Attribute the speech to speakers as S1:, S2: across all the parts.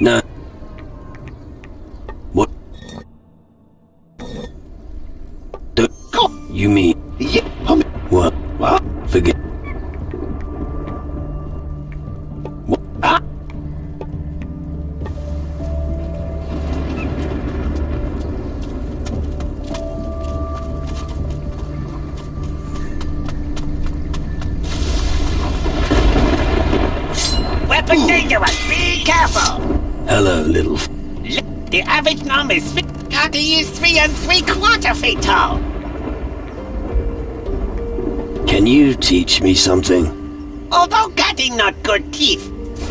S1: No. What? You mean?
S2: Yeah.
S1: What?
S2: What?
S1: Forget. What?
S2: Ah.
S3: Weapon dangerous, be careful!
S1: Hello, little
S3: The average norm is 3 3/4 feet tall.
S1: Can you teach me something?
S3: Although Gaddy not good thief,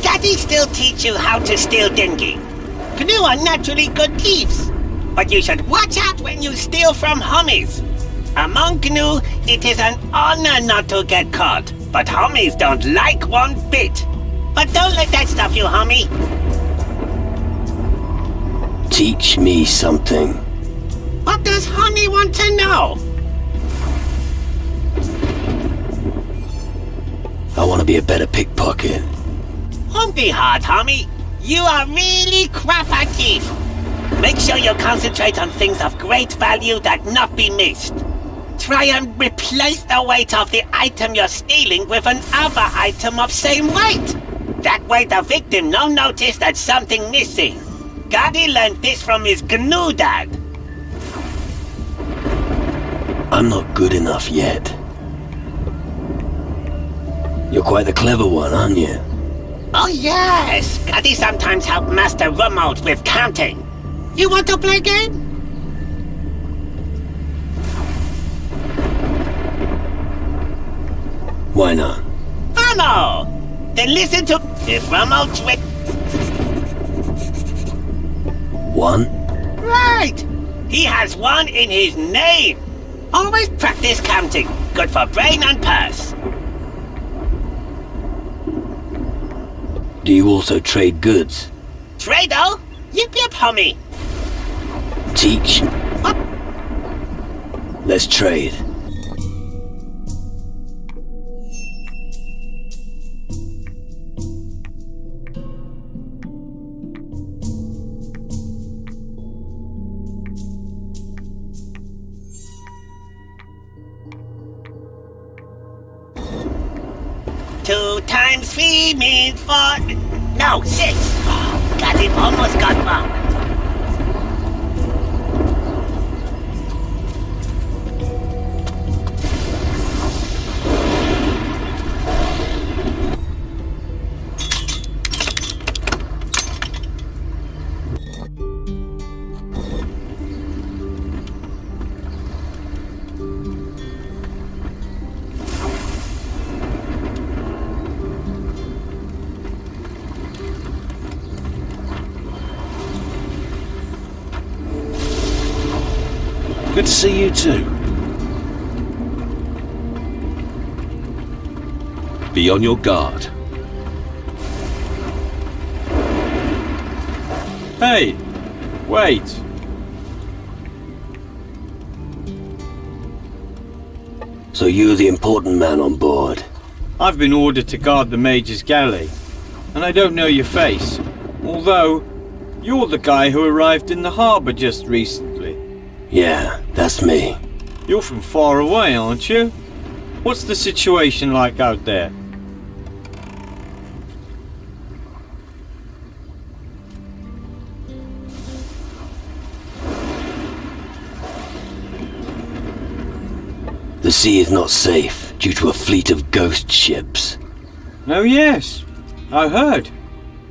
S3: Gaddy still teach you how to steal dinghy. Canoe are naturally good thieves, but you should watch out when you steal from homies. Among canoe, it is an honor not to get caught, but homies don't like one bit. But don't let that stop you, homie.
S1: Teach me something.
S3: What does homie want to know?
S1: I want to be a better pickpocket.
S3: Won't be hard, homie. You are really crap at thief. Make sure you concentrate on things of great value that not be missed. Try and replace the weight of the item you're stealing with another item of same weight. That way the victim no notice that something missing. Gaddy learned this from his GNU dad.
S1: I'm not good enough yet. You're quite the clever one, aren't you?
S3: Oh yes, Gaddy sometimes help Master Remote with counting. You want to play a game?
S1: Why not?
S3: Vamo! Then listen to if Remote's with...
S1: One?
S3: Right! He has one in his name. Always practice counting. Good for brain and purse.
S1: Do you also trade goods?
S3: Trado? Yip yip, homie.
S1: Teach.
S3: What?
S1: Let's trade.
S3: Two times 3 means 4... No, 6. Oh, got it, almost got wrong.
S1: Good to see you too.
S4: Be on your guard. Hey! Wait!
S1: So you're the important man on board.
S5: I've been ordered to guard the Major's galley, and I don't know your face, although you're the guy who arrived in the harbour just recently.
S1: Yeah, that's me.
S5: You're from far away, aren't you? What's the situation like out there?
S1: The sea is not safe due to a fleet of ghost ships.
S5: Oh yes, I heard.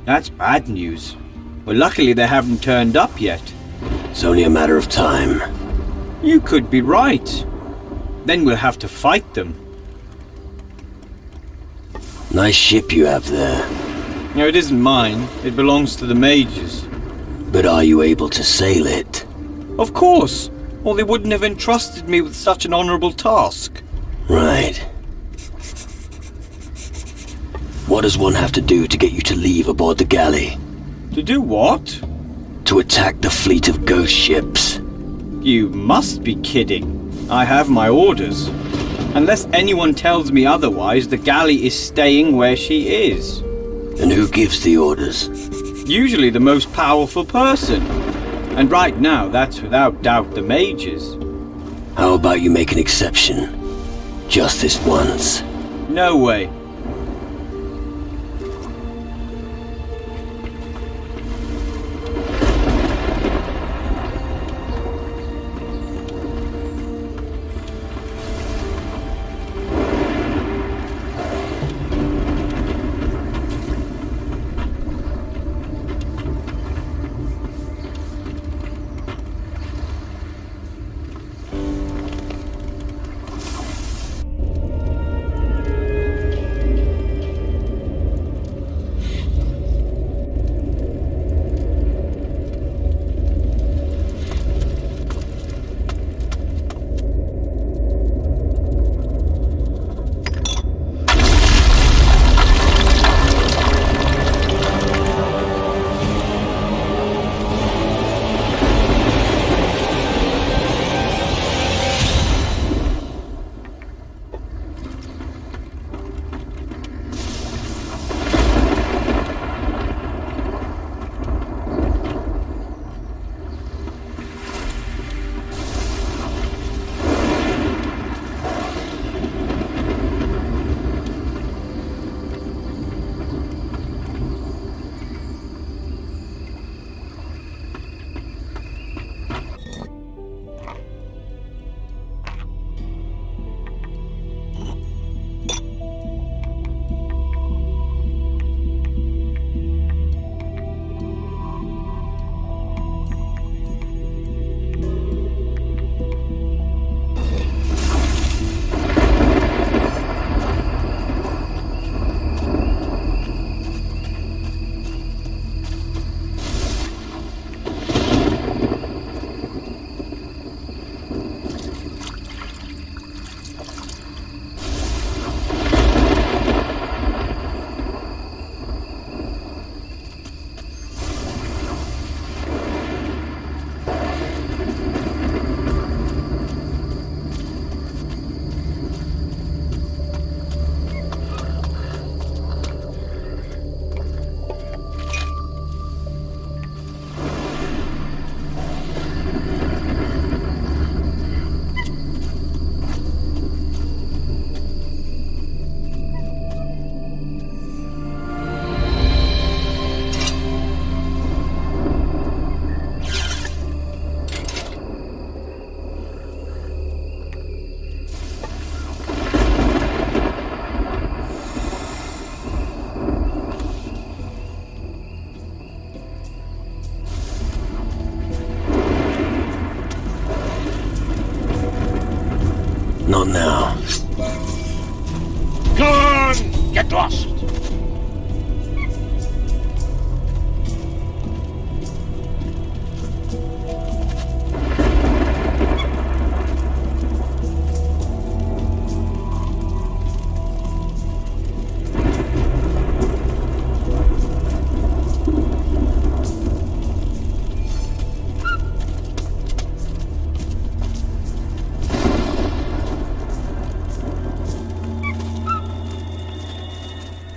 S5: That's bad news. Well, luckily they haven't turned up yet.
S1: It's only a matter of time.
S5: You could be right. Then we'll have to fight them.
S1: Nice ship you have there.
S5: No, it isn't mine. It belongs to the Major's.
S1: But are you able to sail it?
S5: Of course, or they wouldn't have entrusted me with such an honourable task.
S1: Right. What does one have to do to get you to leave aboard the galley?
S5: To do what?
S1: To attack the fleet of ghost ships.
S5: You must be kidding. I have my orders. Unless anyone tells me otherwise, the galley is staying where she is.
S1: And who gives the orders?
S5: usually the most powerful person. And right now, that's without doubt the mages.
S1: How about you make an exception? Just this once.
S5: No way.
S1: Not now.
S2: Go on! Get lost!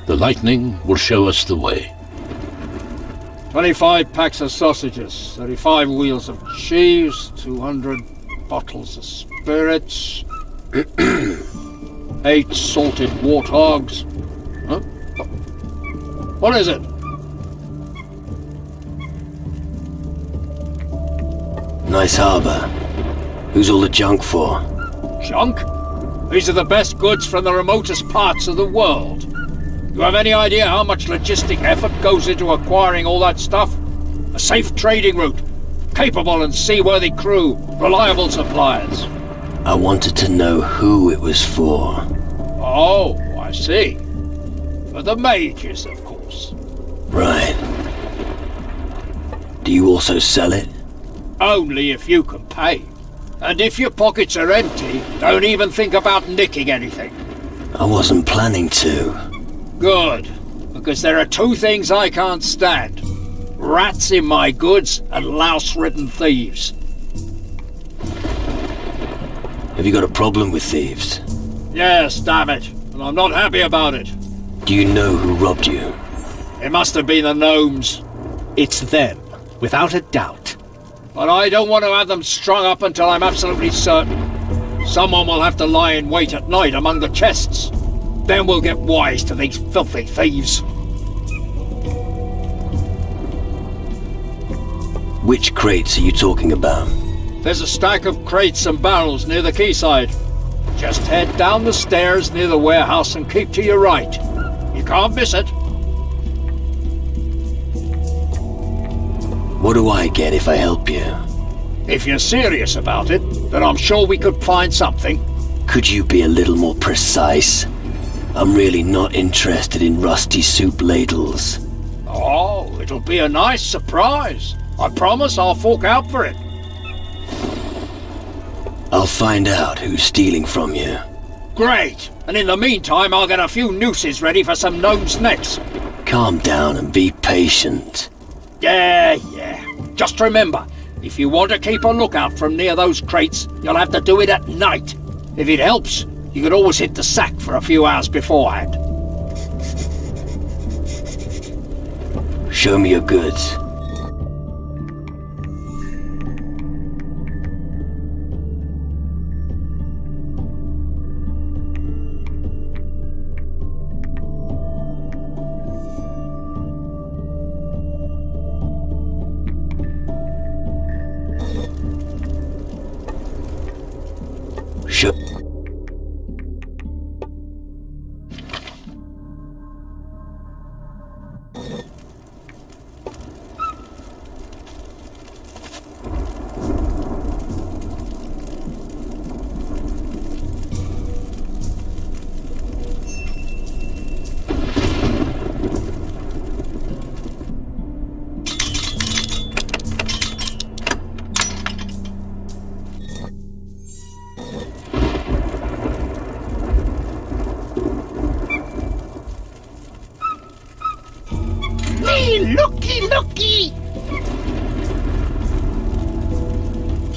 S6: The lightning will show us the way.
S2: 25 packs of sausages, 35 wheels of cheese, 200 bottles of spirits, 8 salted warthogs. Huh? What is it?
S1: Nice harbor. Who's all the junk for?
S2: Junk? These are the best goods from the remotest parts of the world. You have any idea how much logistic effort goes into acquiring all that stuff? A safe trading route, capable and seaworthy crew, reliable suppliers.
S1: I wanted to know who it was for.
S2: Oh, I see. For the mages, of course.
S1: Right. Do you also sell it?
S2: Only if you can pay. And if your pockets are empty, don't even think about nicking anything.
S1: I wasn't planning to.
S2: Good, because there are 2 things I can't stand. Rats in my goods and louse-ridden thieves.
S1: Have you got a problem with thieves?
S2: Yes, damn it, and I'm not happy about it.
S1: Do you know who robbed you?
S2: It must have been the gnomes.
S7: It's them, without a doubt.
S2: But I don't want to have them strung up until I'm absolutely certain. Someone will have to lie in wait at night among the chests. Then we'll get wise to these filthy thieves.
S1: Which crates are you talking about?
S2: There's a stack of crates and barrels near the quayside. Just head down the stairs near the warehouse and keep to your right. You can't miss it.
S1: What do I get if I help you?
S2: If you're serious about it, then I'm sure we could find something.
S1: Could you be a little more precise? I'm really not interested in rusty soup ladles.
S2: Oh, it'll be a nice surprise. I promise I'll fork out for it.
S1: I'll find out who's stealing from you.
S2: Great! And in the meantime, I'll get a few nooses ready for some gnomes' necks.
S1: Calm down and be patient.
S2: Yeah. Just remember, if you want to keep a lookout from near those crates, you'll have to do it at night. If it helps, you could always hit the sack for a few hours beforehand.
S1: Show me your goods.
S3: Looky!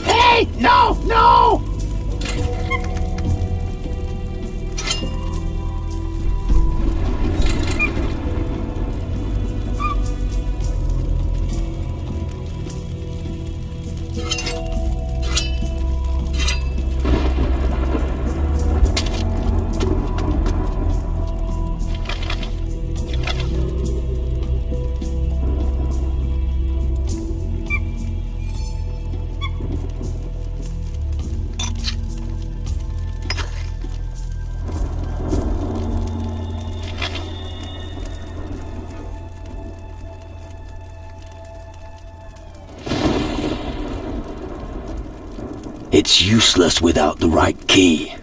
S3: Hey! No!
S1: It's useless without the right key.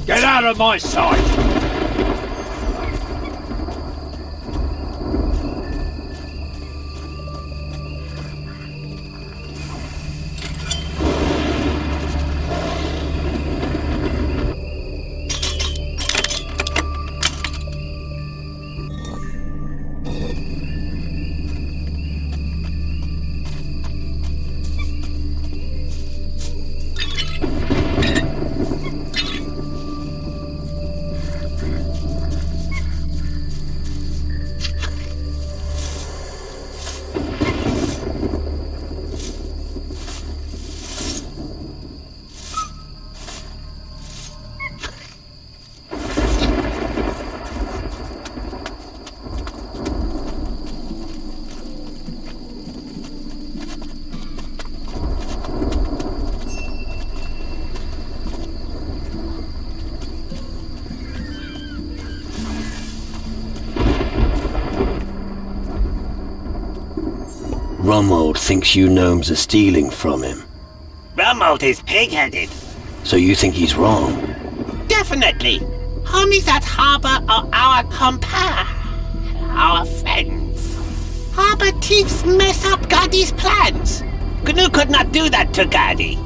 S2: Get out of my sight!
S1: Rummold thinks you gnomes are stealing from him.
S3: Rummold is pig-headed.
S1: So you think he's wrong?
S3: Definitely. Homies at Harbor are our our friends. Harbor thieves mess up Gadi's plans. Gnu could not do that to Gadi.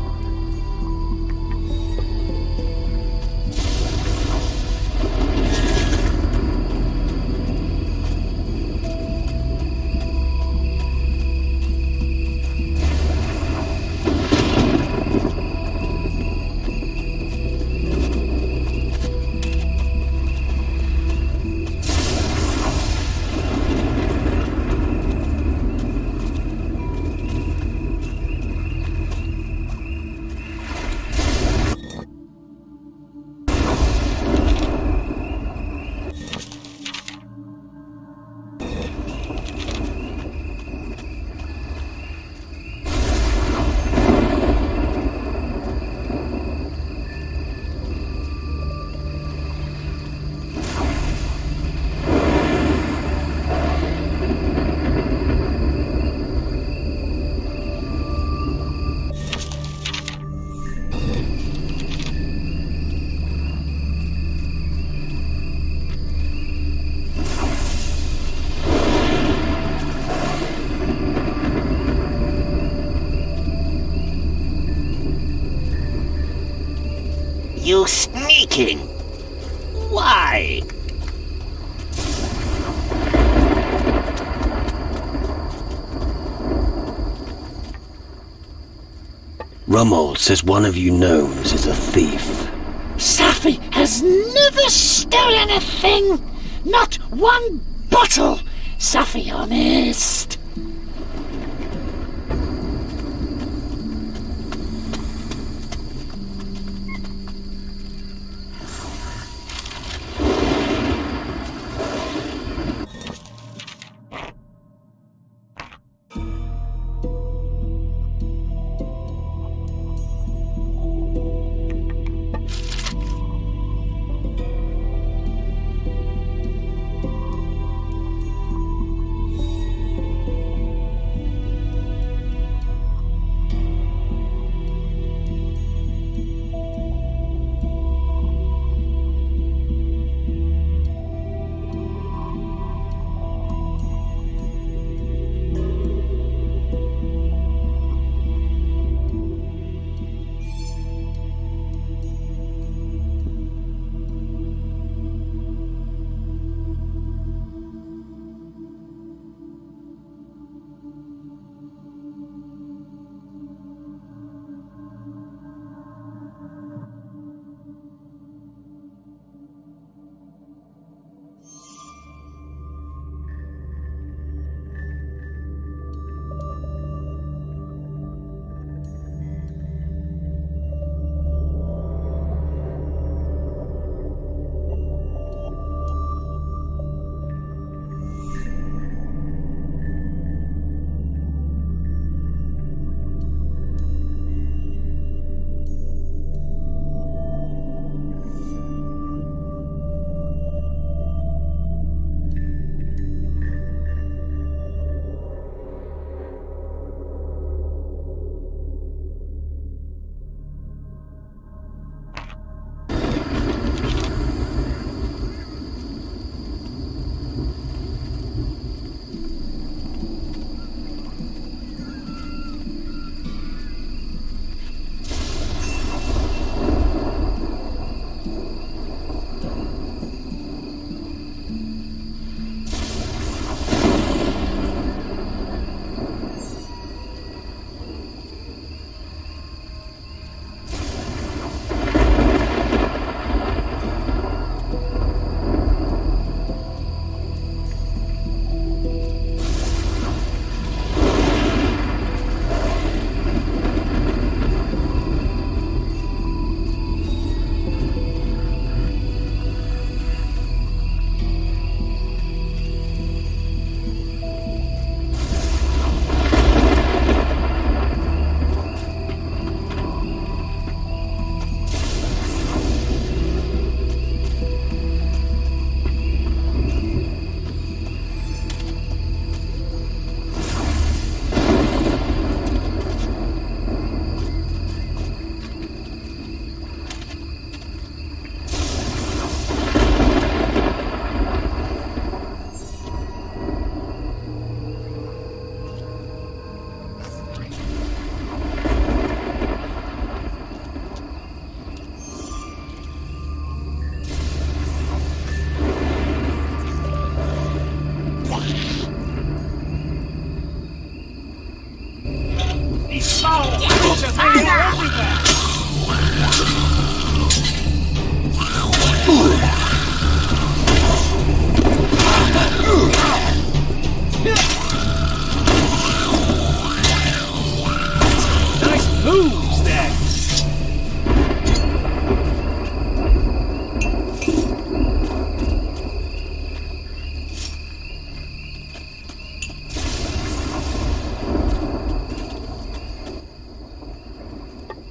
S3: You sneaking? Why?
S1: Rummold says one of you gnomes is a thief.
S7: Safi has never stolen a thing! Not one bottle! Safi honest!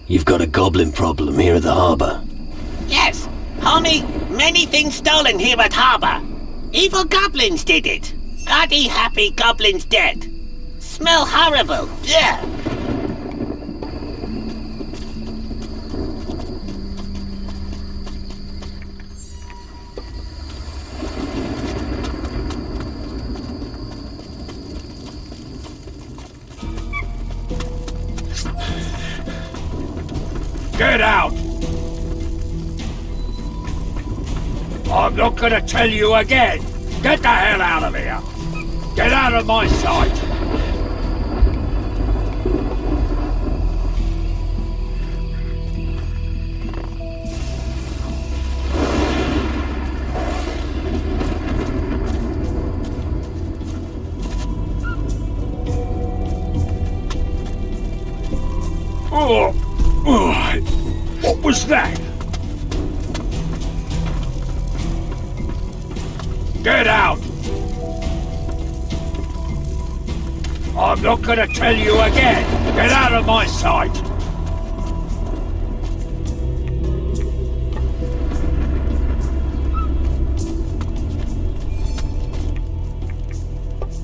S1: You've got a goblin problem here at the harbor.
S3: Yes, homie, many things stolen here at Harbor. Evil goblins did it. Goddy happy goblins dead. Smell horrible. Yeah.
S2: Get out! I'm not gonna tell you again! Get the hell out of here! Get out of my sight! Oh! What was that? Get out! I'm not gonna tell you again! Get out of my sight!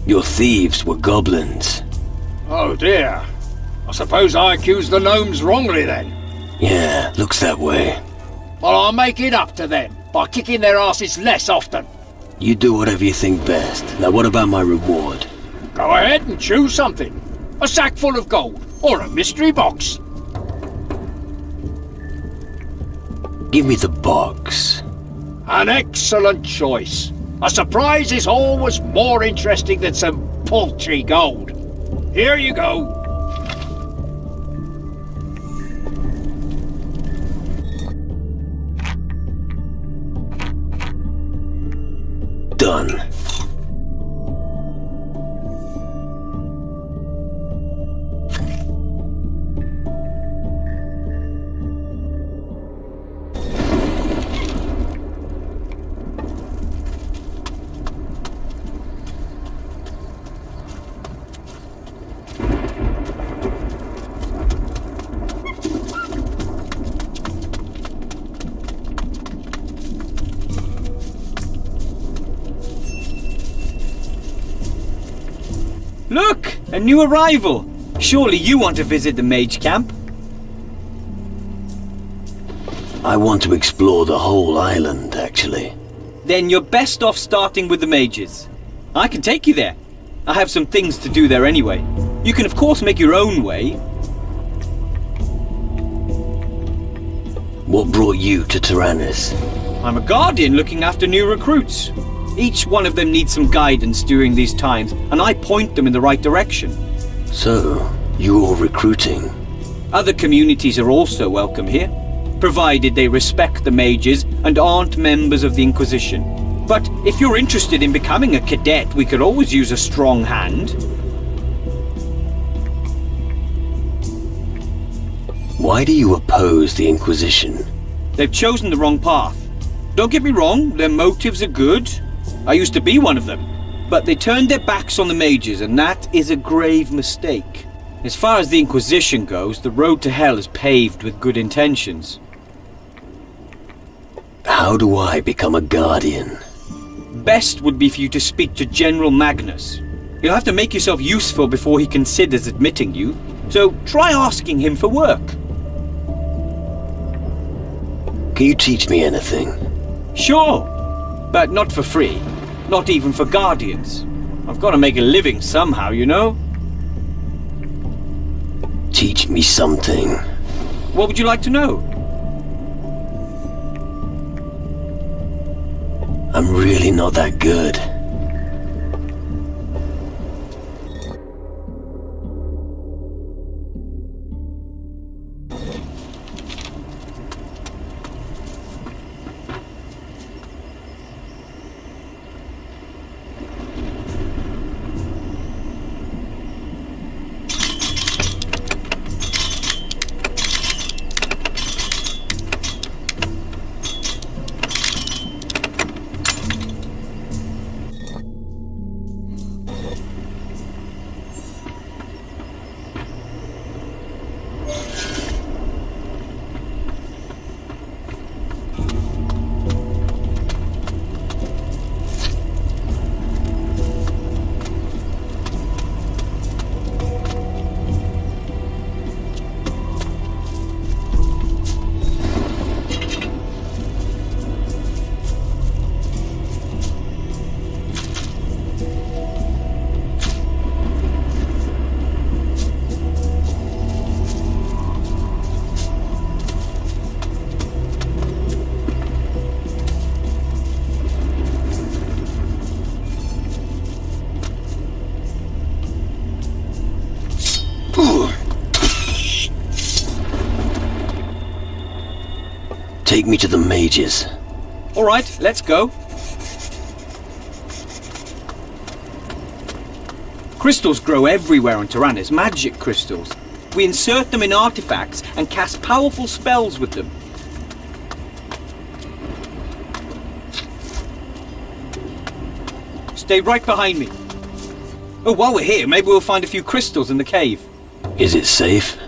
S1: Your thieves were goblins.
S2: Oh dear. I suppose I accused the gnomes wrongly then.
S1: Yeah, looks that way.
S2: Well, I'll make it up to them by kicking their asses less often.
S1: You do whatever you think best. Now what about my reward?
S2: Go ahead and choose something. A sack full of gold, or a mystery box.
S1: Give me the box.
S2: An excellent choice. A surprise is always more interesting than some paltry gold. Here you go.
S1: Done.
S5: Look! A new arrival! Surely you want to visit the mage camp?
S1: I want to explore the whole island, actually.
S5: Then you're best off starting with the mages. I can take you there. I have some things to do there anyway. You can of course make your own way.
S1: What brought you to Tyrannus?
S5: I'm a guardian looking after new recruits. Each one of them needs some guidance during these times, and I point them in the right direction.
S1: So, you're recruiting?
S5: Other communities are also welcome here, provided they respect the mages and aren't members of the Inquisition. But if you're interested in becoming a cadet, we could always use a strong hand.
S1: Why do you oppose the Inquisition?
S5: They've chosen the wrong path. Don't get me wrong, their motives are good. I used to be one of them. But they turned their backs on the mages, and that is a grave mistake. As far as the Inquisition goes, the road to hell is paved with good intentions.
S1: How do I become a guardian?
S5: Best would be for you to speak to General Magnus. You'll have to make yourself useful before he considers admitting you, so try asking him for work.
S1: Can you teach me anything?
S5: Sure, but not for free. Not even for guardians. I've got to make a living somehow, you know?
S1: Teach me something.
S5: What would you like to know?
S1: I'm really not that good. Take me to the mages.
S5: Alright, let's go. Crystals grow everywhere on Tyrannus, magic crystals. We insert them in artifacts and cast powerful spells with them. Stay right behind me. Oh, while we're here, maybe we'll find a few crystals in the cave.
S1: Is it safe?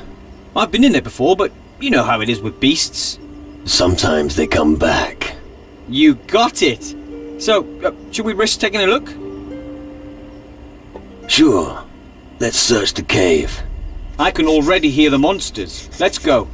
S5: I've been in there before, but you know how it is with beasts.
S1: Sometimes they come back.
S5: You got it! So, should we risk taking a look?
S1: Sure. Let's search the cave.
S5: I can already hear the monsters. Let's go.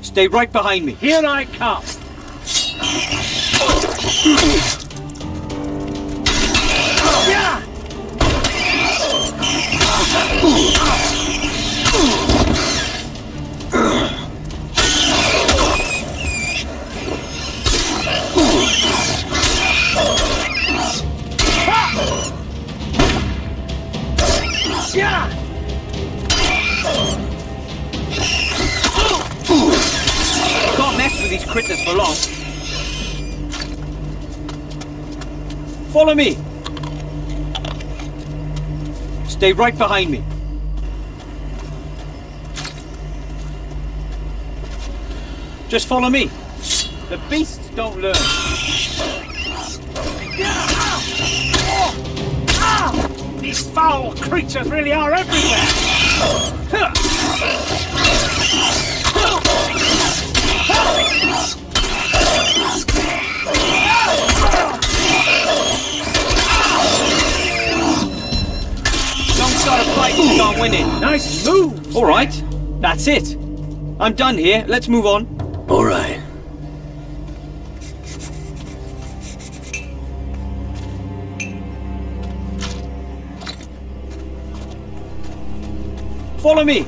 S5: Stay right behind me.
S2: Here I come.
S5: Can't mess with these critters for long. Follow me. Stay right behind me. Just follow me. The beasts don't learn.
S2: These foul creatures really are everywhere.
S5: Don't start a fight if you can't win it.
S2: Nice move.
S5: All right, that's it. I'm done here. Let's move on.
S1: All right.
S5: Follow me.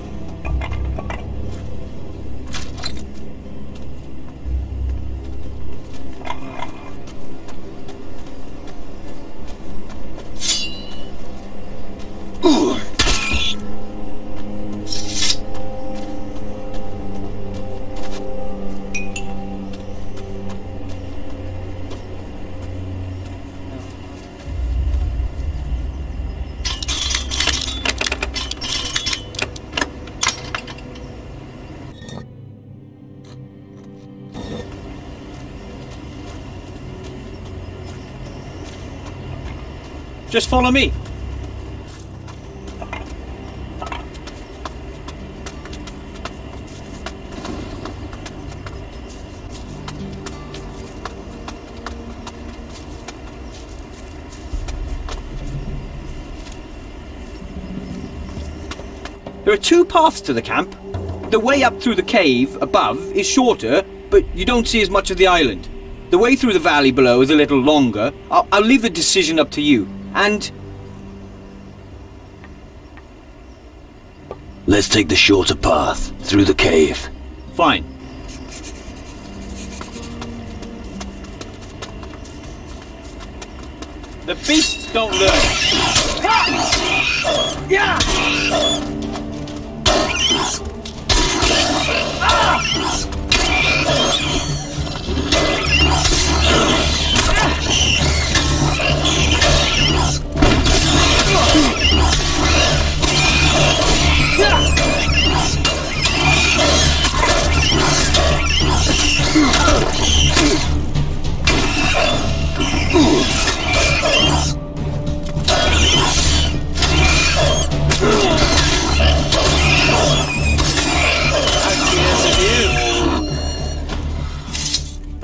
S5: Just follow me. There are two paths to the camp. The way up through the cave above is shorter, but you don't see as much of the island. The way through the valley below is a little longer. I'll leave the decision up to you. And
S1: Let's take the shorter path through the cave.
S5: fine. The beasts don't learn.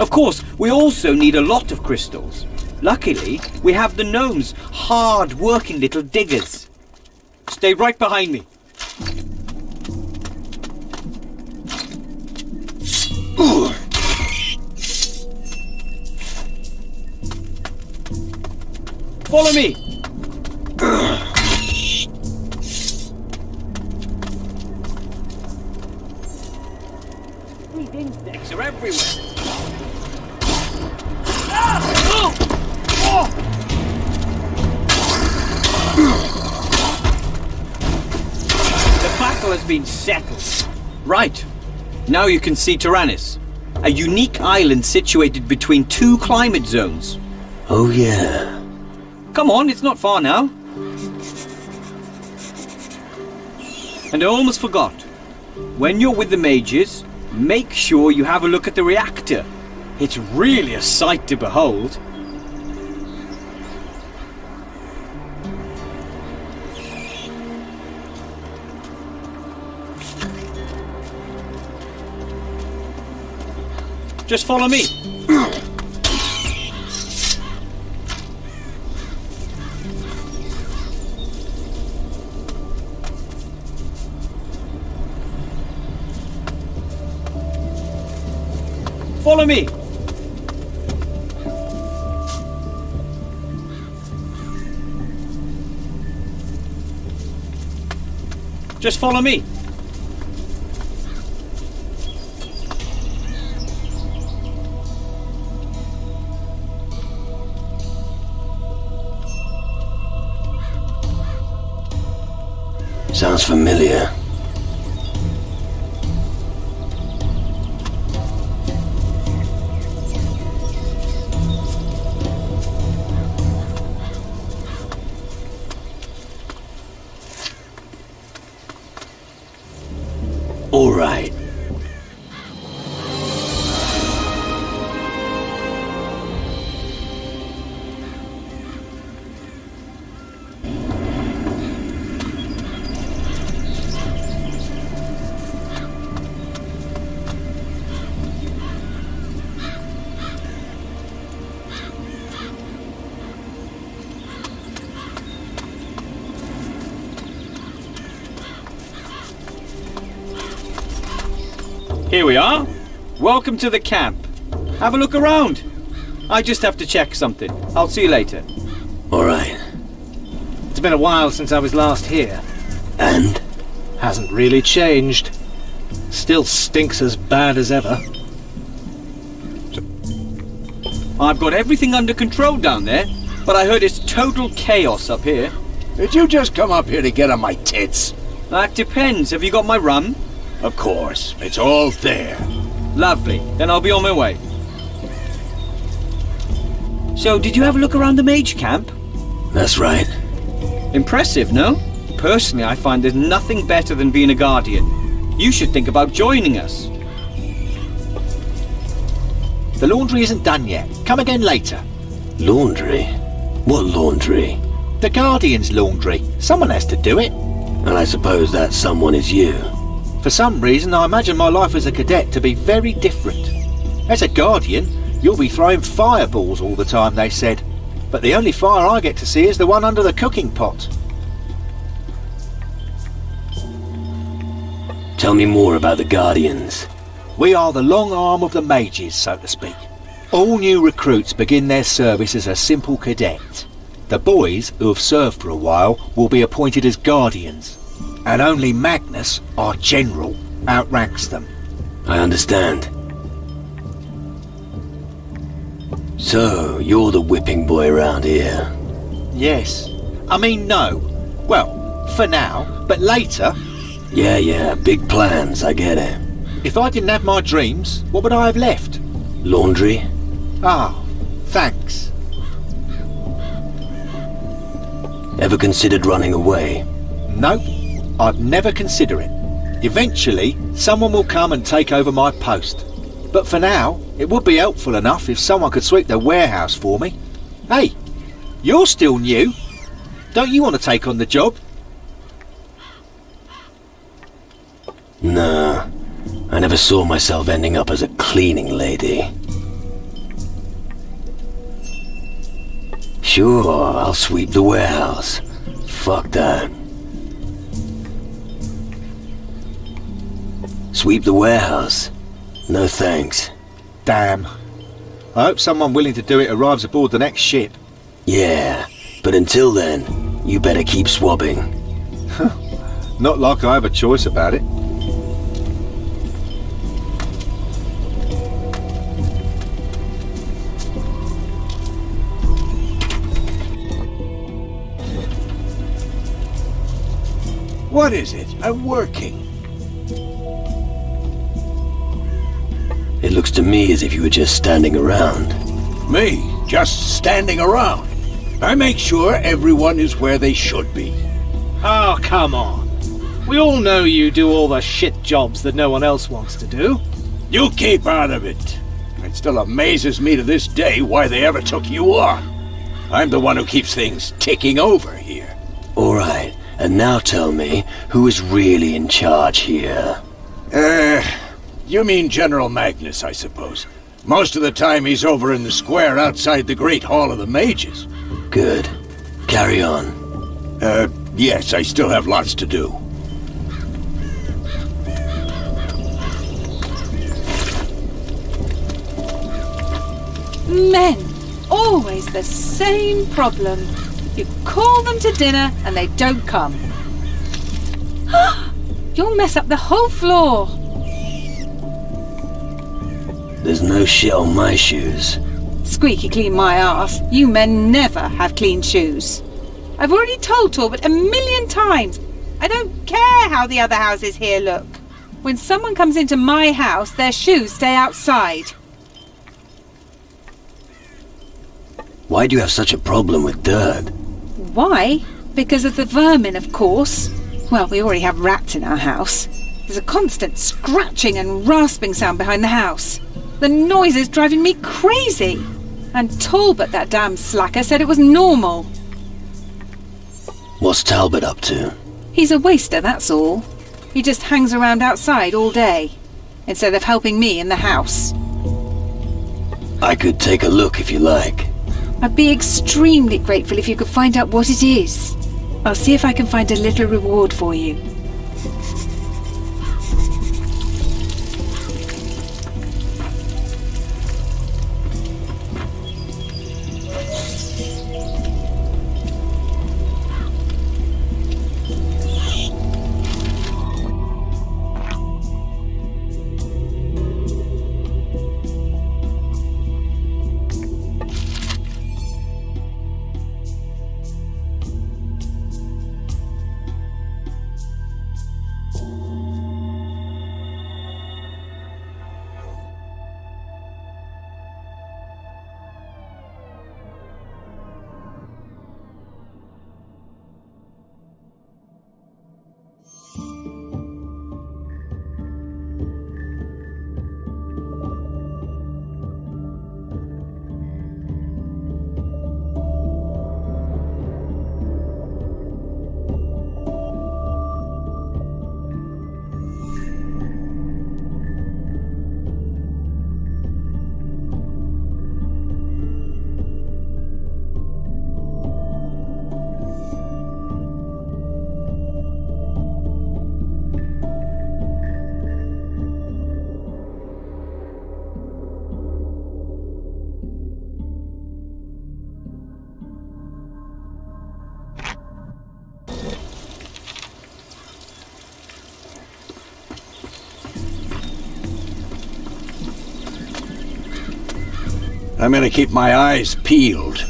S5: Of course, we also need a lot of crystals. Luckily, we have the gnomes, hard-working little diggers. Stay right behind me. Follow me! These insects are everywhere. The battle has been settled. Right. Now you can see Tyrannus, a unique island situated between two climate zones.
S1: Oh yeah.
S5: Come on, it's not far now. And I almost forgot. When you're with the mages, make sure you have a look at the reactor. It's really a sight to behold. Just follow me. Follow me. Just follow me.
S1: Sounds familiar. All right.
S5: Here we are. Welcome to the camp. Have a look around. I just have to check something. I'll see you later.
S1: All right.
S2: It's been a while since I was last here.
S1: And?
S2: Hasn't really changed. Still stinks as bad as ever.
S5: I've got everything under control down there, but I heard it's total chaos up here.
S2: Did you just come up here to get on my tits?
S5: That depends. Have you got my rum?
S2: Of course. It's all there.
S5: Lovely. Then I'll be on my way. So, did you have a look around the mage camp?
S1: That's right.
S5: Impressive, no? Personally, I find there's nothing better than being a guardian. You should think about joining us.
S2: The laundry isn't done yet. Come again later.
S1: Laundry? What laundry?
S2: The Guardian's laundry. Someone has to do it.
S1: And I suppose that someone is you.
S2: For some reason, I imagine my life as a cadet to be very different. As a Guardian, you'll be throwing fireballs all the time, they said. But the only fire I get to see is the one under the cooking pot.
S1: Tell me more about the Guardians.
S2: We are the long arm of the mages, so to speak. All new recruits begin their service as a simple cadet. The boys who have served for a while will be appointed as Guardians. And only Magnus, our general, outranks them.
S1: I understand. So, you're the whipping boy around here.
S2: Yes. I mean, no. Well, for now, but later,
S1: Yeah, big plans, I get it.
S2: if I didn't have my dreams, what would I have left?
S1: Laundry?
S2: Ah, thanks.
S1: Ever considered running away?
S2: Nope, I'd never consider it. Eventually, someone will come and take over my post. But for now, it would be helpful enough if someone could sweep the warehouse for me. Hey, you're still new. Don't you want to take on the job?
S1: Nah, I never saw myself ending up as a cleaning lady. Sure, I'll sweep the warehouse. Fuck that. Sweep the warehouse? No thanks.
S8: Damn. I hope someone willing to do it arrives aboard the next ship.
S1: Yeah, but until then, you better keep swabbing.
S8: Not like I have a choice about it.
S9: What is it? I'm working.
S1: It looks to me as if you were just standing around.
S9: Me? Just standing around. I make sure everyone is where they should be.
S10: Oh, come on. We all know you do all the shit jobs that no one else wants to do.
S9: You keep out of it. It still amazes me to this day why they ever took you on. I'm the one who keeps things ticking over here.
S1: Alright, and now tell me, who is really in charge here?
S9: You mean General Magnus, I suppose. Most of the time he's over in the square outside the Great Hall of the Mages.
S1: Good. Carry on.
S9: Yes, I still have lots to do.
S11: Men. Always the same problem. You call them to dinner and they don't come. You'll mess up the whole floor.
S1: There's no shit on my shoes.
S11: Squeaky clean my ass. You men never have clean shoes. I've already told Talbot 1,000,000 times. I don't care how the other houses here look. When someone comes into my house, their shoes stay outside.
S1: Why do you have such a problem with dirt?
S11: Why? Because of the vermin, of course. Well, we already have rats in our house. There's a constant scratching and rasping sound behind the house. The noise is driving me crazy. And Talbot, that damn slacker, said it was normal.
S1: What's Talbot up to?
S11: He's a waster, that's all. He just hangs around outside all day, instead of helping me in the house.
S1: I could take a look if you like.
S11: I'd be extremely grateful if you could find out what it is. I'll see if I can find a little reward for you.
S9: I'm gonna keep my eyes peeled.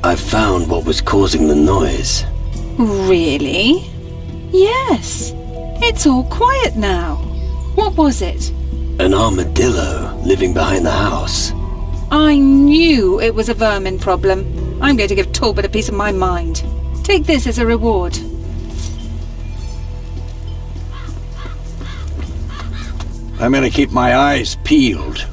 S1: I've found what was causing the noise.
S11: Really? Yes. It's all quiet now. What was it?
S1: An armadillo living behind the house.
S11: I knew it was a vermin problem. I'm going to give Talbot a piece of my mind. Take this as a reward.
S9: I'm gonna keep my eyes peeled.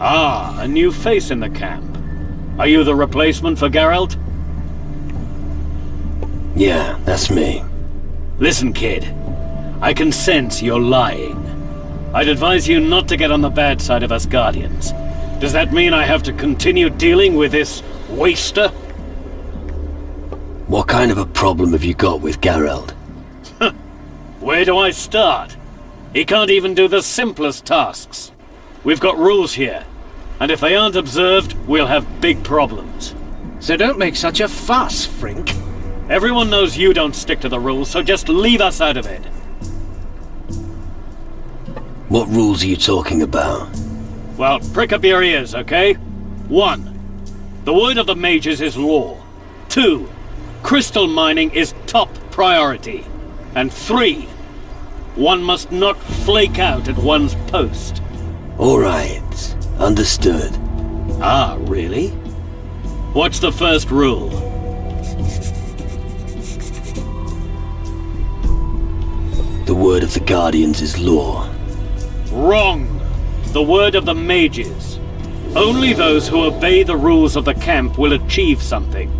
S6: Ah, a new face in the camp. Are you the replacement for Geralt?
S1: Yeah, that's me.
S6: Listen, kid. I can sense you're lying. I'd advise you not to get on the bad side of us Guardians. Does that mean I have to continue dealing with this waster?
S1: What kind of a problem have you got with Geralt?
S6: Where do I start? He can't even do the simplest tasks. We've got rules here, and if they aren't observed, we'll have big problems.
S10: So don't make such a fuss, Frink.
S6: Everyone knows you don't stick to the rules, so just leave us out of it.
S1: What rules are you talking about?
S6: Well, prick up your ears, okay? 1. The word of the mages is law. 2. Crystal mining is top priority. And 3. One must not flake out at one's post.
S1: All right, understood.
S6: Ah, really? What's the first rule?
S1: The word of the Guardians is law.
S6: Wrong! The word of the mages. Only those who obey the rules of the camp will achieve something.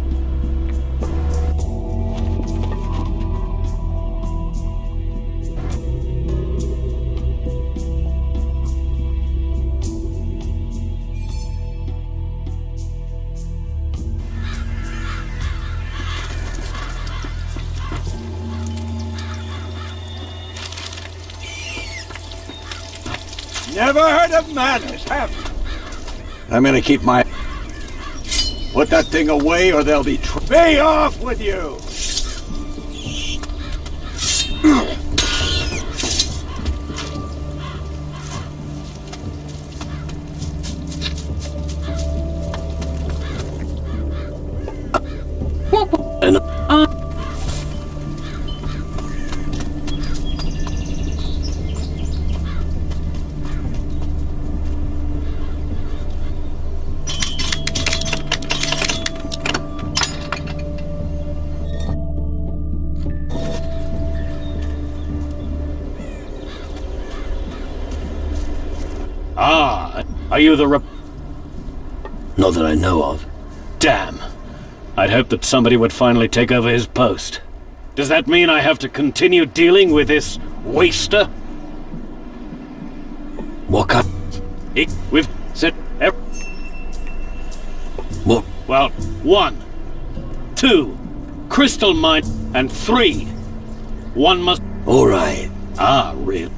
S9: Never heard of manners, have you? I'm gonna keep my... Put that thing away or they'll be... Be off with you!
S1: And
S6: Ah, are you the
S1: not that I know of.
S6: Damn. I'd hoped that somebody would finally take over his post. Does that mean I have to continue dealing with this waster?
S1: What kind?
S6: We've said...
S1: What?
S6: Well, 1, 2, crystal mine, and 3. One must...
S1: All right.
S6: Ah, really?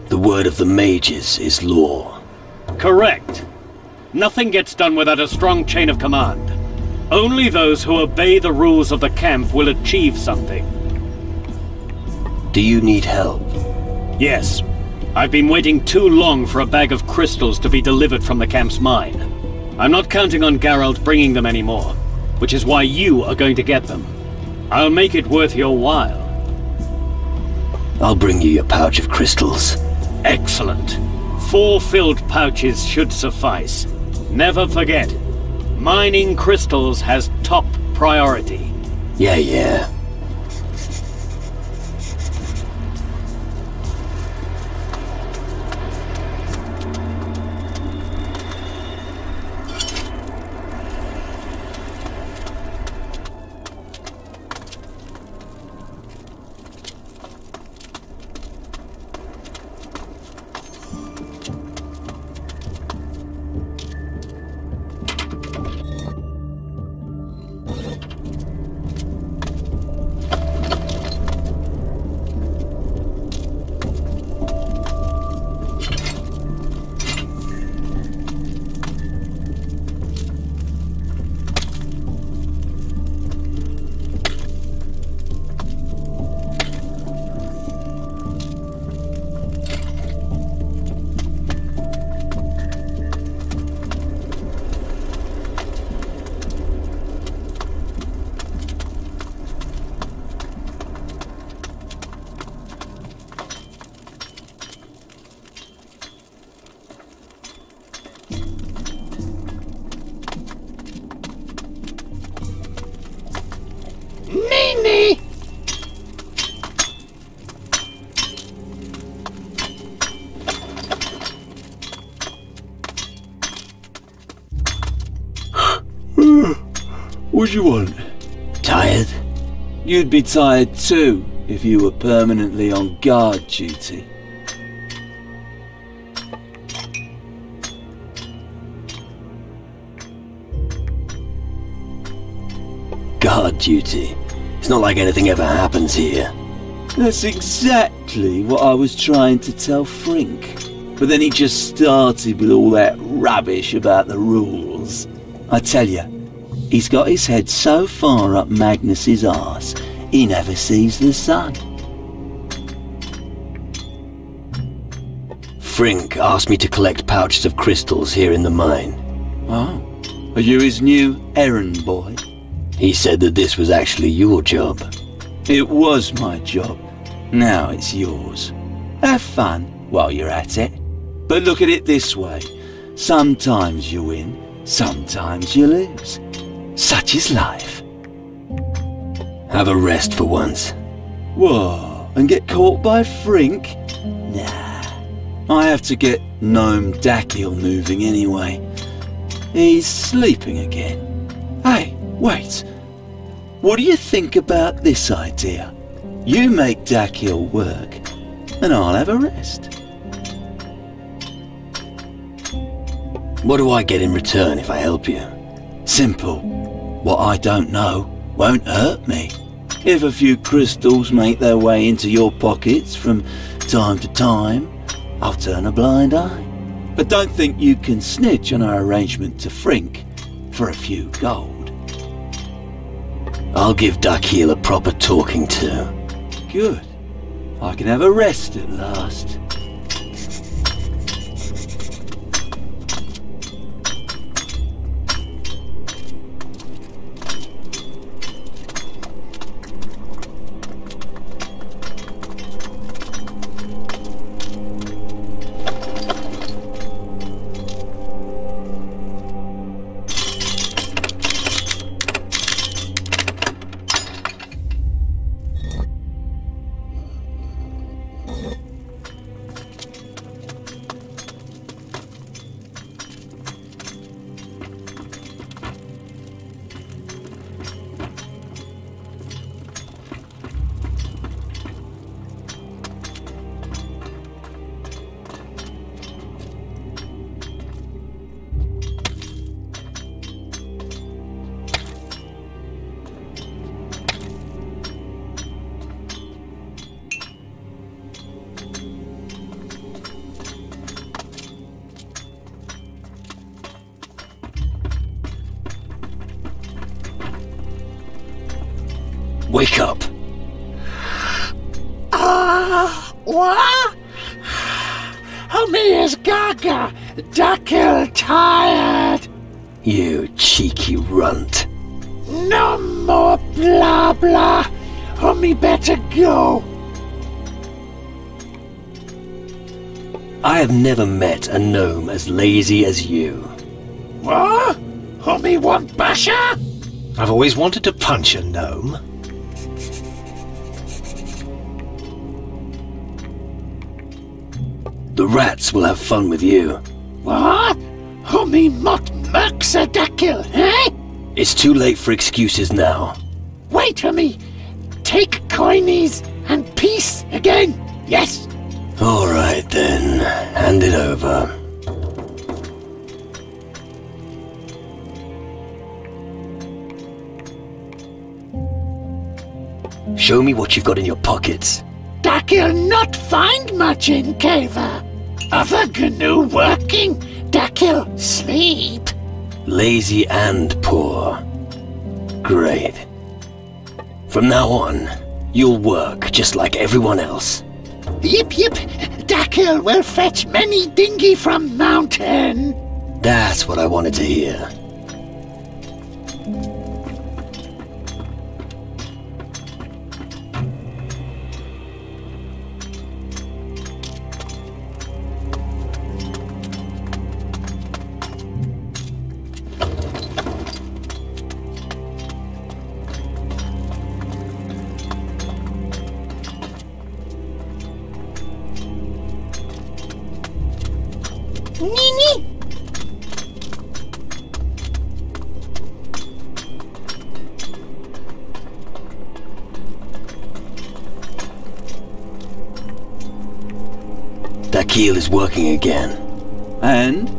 S1: The word of the mages is law.
S6: Correct. Nothing gets done without a strong chain of command. Only those who obey the rules of the camp will achieve something.
S1: Do you need help?
S6: Yes. I've been waiting too long for a bag of crystals to be delivered from the camp's mine. I'm not counting on Geralt bringing them anymore, which is why you are going to get them. I'll make it worth your while.
S1: I'll bring you your pouch of crystals.
S6: Excellent. 4 filled pouches should suffice. Never forget, mining crystals has top priority.
S1: Yeah.
S12: What do you want?
S1: Tired?
S12: You'd be tired too if you were permanently on guard duty.
S1: Guard duty? It's not like anything ever happens here.
S12: That's exactly what I was trying to tell Frink. But then he just started with all that rubbish about the rules. I tell you, he's got his head so far up Magnus's arse, he never sees the sun.
S1: Frink asked me to collect pouches of crystals here in the mine.
S12: Oh, are you his new errand boy?
S1: He said that this was actually your job.
S12: It was my job. Now it's yours. Have fun while you're at it. But look at it this way. Sometimes you win, sometimes you lose. Such is life.
S1: Have a rest for once.
S12: Whoa, and get caught by Frink? Nah. I have to get Gnome Dakiel moving anyway. He's sleeping again. Hey, wait. What do you think about this idea? You make Dakiel work, and I'll have a rest.
S1: What do I get in return if I help you?
S12: Simple. What I don't know won't hurt me. If a few crystals make their way into your pockets from time to time, I'll turn a blind eye. But don't think you can snitch on our arrangement to Frink for a few gold.
S1: I'll give Dakiel a proper talking to.
S12: Good. I can have a rest at last.
S1: Wake up!
S7: What? Me is gaga. Dakiel tired.
S1: You cheeky runt.
S7: No more blah blah. Me better go.
S1: I have never met a gnome as lazy as you.
S7: What? Me want basher?
S10: I've always wanted to punch a gnome.
S1: The rats will have fun with you.
S7: What? Me mot murksa Dakiel, eh?
S1: It's too late for excuses now.
S7: Wait for me. Take coinies and peace again. Yes.
S1: All right then. Hand it over. Show me what you've got in your pockets.
S7: Dakiel not find much in Cava. Other GNU working. Dakiel sleep.
S1: Lazy and poor. Great. From now on, you'll work just like everyone else.
S7: Yip yip. Dakiel will fetch many dinghy from mountain.
S1: That's what I wanted to hear. Dakiel is working again.
S12: And?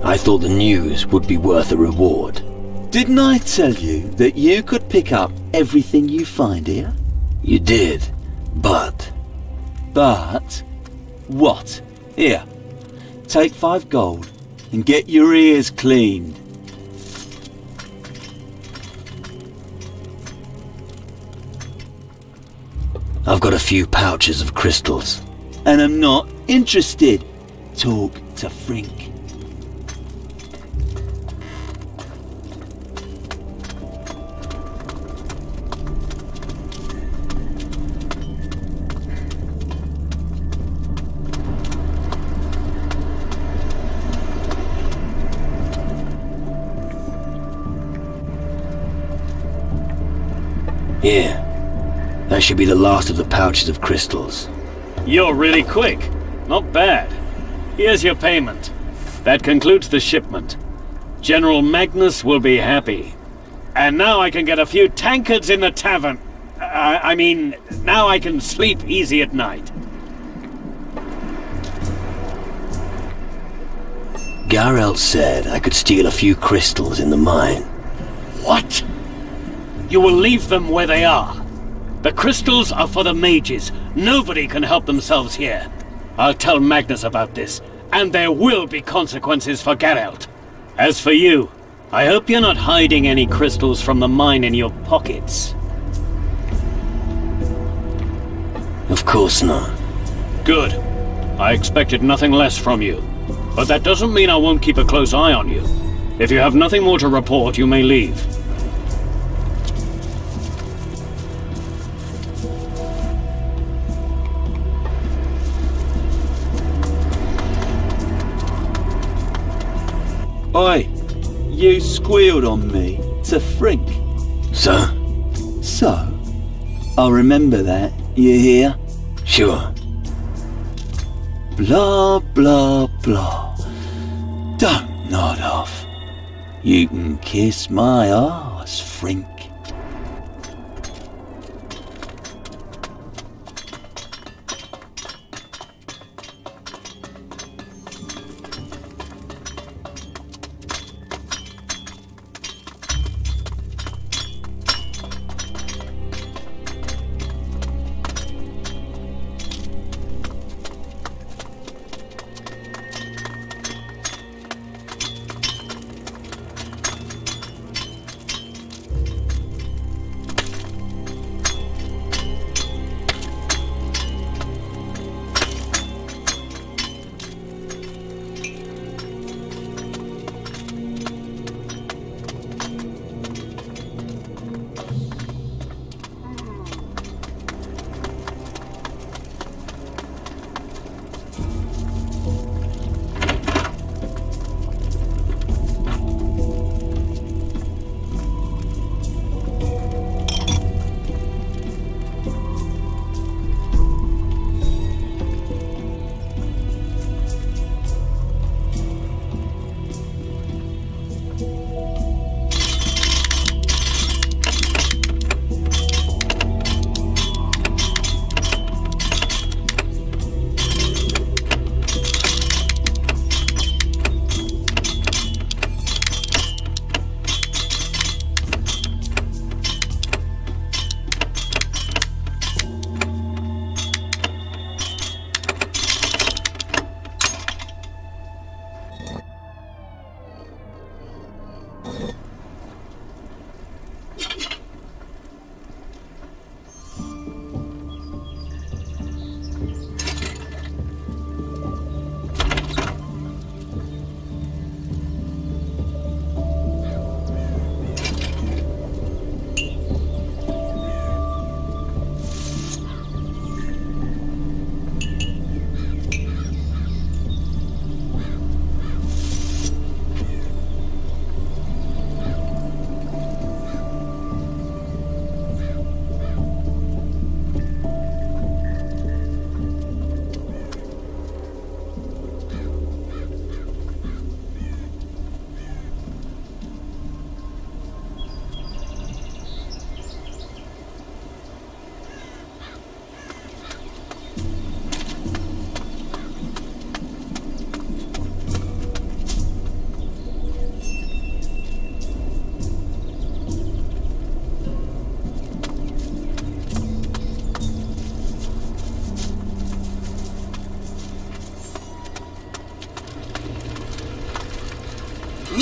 S1: I thought the news would be worth a reward.
S12: Didn't I tell you that you could pick up everything you find here?
S1: You did, but...
S12: But? What? Here, take 5 gold and get your ears cleaned.
S1: I've got a few pouches of crystals.
S12: And I'm not interested. Talk to Frink.
S1: Here. That should be the last of the pouches of crystals.
S6: You're really quick. Not bad. Here's your payment. That concludes the shipment. General Magnus will be happy. And now I can get a few tankards in the tavern. I mean, now I can sleep easy at night.
S1: Garel said I could steal a few crystals in the mine.
S6: What? You will leave them where they are. The crystals are for the mages. Nobody can help themselves here. I'll tell Magnus about this, and there will be consequences for Geralt. As for you, I hope you're not hiding any crystals from the mine in your pockets.
S1: Of course not.
S6: Good. I expected nothing less from you. But that doesn't mean I won't keep a close eye on you. If you have nothing more to report, you may leave.
S12: Oi, you squealed on me to Frink.
S1: So?
S12: So? I'll remember that, you hear?
S1: Sure.
S12: Blah, blah, blah. Don't nod off. You can kiss my arse, Frink.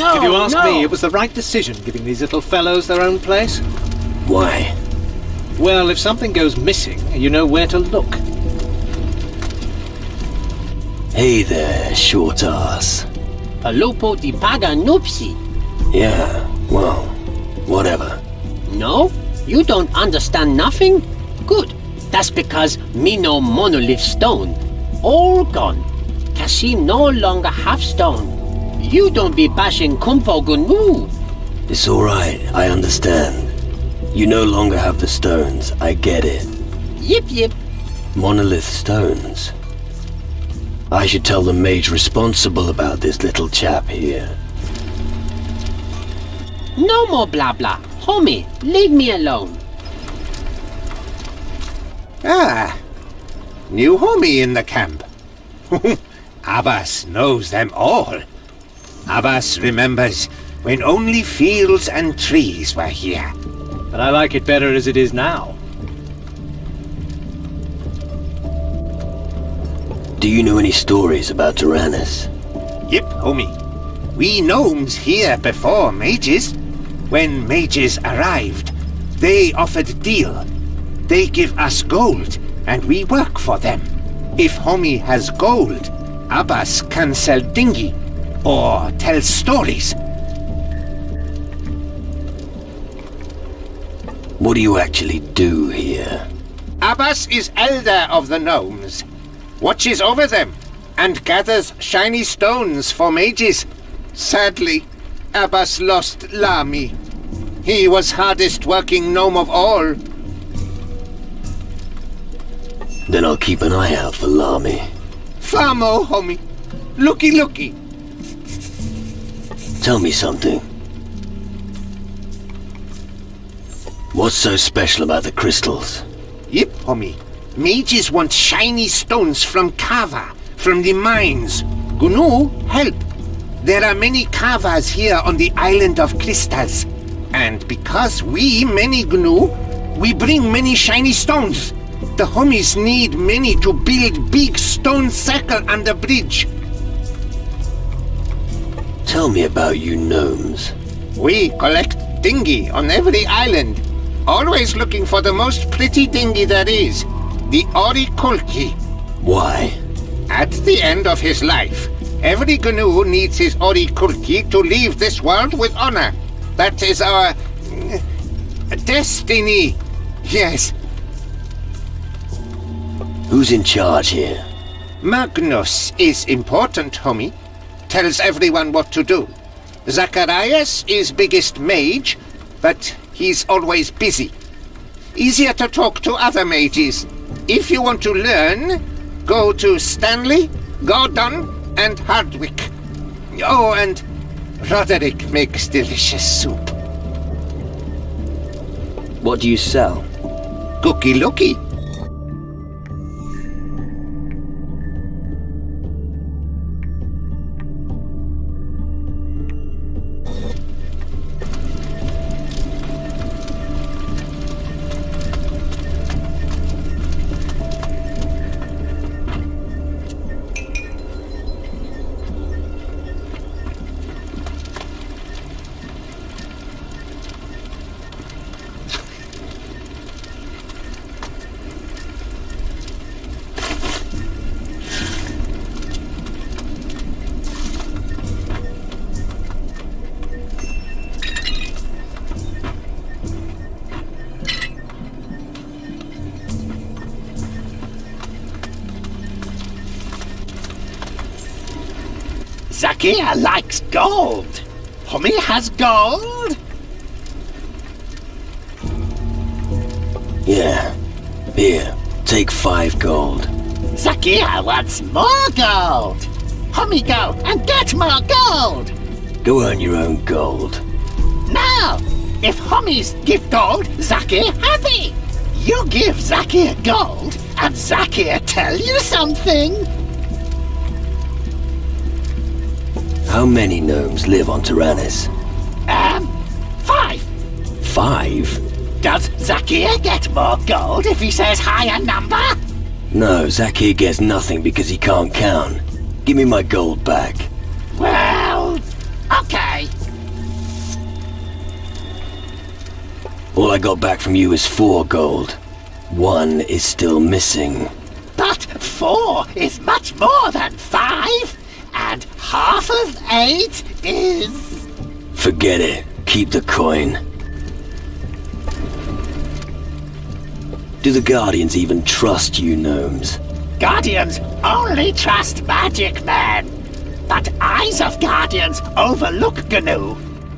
S3: no,
S10: If you ask
S3: no.
S10: me, it was the right decision giving these little fellows their own place.
S1: Why?
S10: Well, if something goes missing, you know where to look.
S1: Hey there, short ass.
S3: Palupo di paga nupsi.
S1: Yeah, well, whatever.
S3: No? You don't understand nothing? Good. That's because me no monolith stone. All gone. Kasim no longer have stone. You don't be bashing Kumpo Gunu.
S1: It's alright, I understand. You no longer have the stones, I get it.
S3: Yip yip.
S1: Monolith stones. I should tell the mage responsible about this little chap here.
S3: No more blah blah. Homie, leave me alone.
S13: Ah, new homie in the camp. Abbas knows them all. Abbas remembers when only fields and trees were here.
S10: But I like it better as it is now.
S1: Do you know any stories about Tyrannus?
S13: Yep, homie. We gnomes here before mages. When mages arrived, they offered a deal. They give us gold, and we work for them. If homie has gold, Abbas can sell dinghy, or tell stories.
S1: What do you actually do here?
S13: Abbas is elder of the gnomes, watches over them, and gathers shiny stones for mages. Sadly, Abbas lost Lami. He was hardest working gnome of all.
S1: Then I'll keep an eye out for Lami.
S13: Famo, homie. Looky.
S1: Tell me something. What's so special about the crystals?
S13: Yep, homie. Mages want shiny stones from Kava, from the mines. Gnu, help. There are many Kavas here on the island of crystals. And because we many Gnu, we bring many shiny stones. The homies need many to build big stone circle on the bridge.
S1: Tell me about you gnomes.
S13: We collect dinghy on every island. Always looking for the most pretty dinghy there is. The Orikulki.
S1: Why?
S13: At the end of his life, every Gnu needs his Orikulki to leave this world with honor. That is our destiny. Yes.
S1: Who's in charge here?
S13: Magnus is important, homie. Tells everyone what to do. Zacharias is biggest mage, but he's always busy. Easier to talk to other mages. If you want to learn, go to Stanley, Gordon, and Hardwick. Oh, and Roderick makes delicious soup.
S1: What do you sell?
S13: Cookie looky.
S7: Zakia likes gold. Homie has gold?
S1: Yeah. Here, take 5 gold.
S7: Zakia wants more gold. Homie, go and get more gold.
S1: Go earn your own gold.
S7: Now, if homies give gold, Zakia happy. You give Zakia gold, and Zakia tell you something.
S1: How many gnomes live on Tyrannus?
S7: 5.
S1: 5?
S7: Does Zakia get more gold if he says higher number?
S1: No, Zakir gets nothing because he can't count. Give me my gold back.
S7: Well, okay.
S1: All I got back from you is 4 gold. 1 is still missing.
S7: But 4 is much more than 5, and half of 8 is...
S1: Forget it. Keep the coin. Do the Guardians even trust you gnomes?
S7: Guardians only trust magic men. But eyes of Guardians overlook GNU,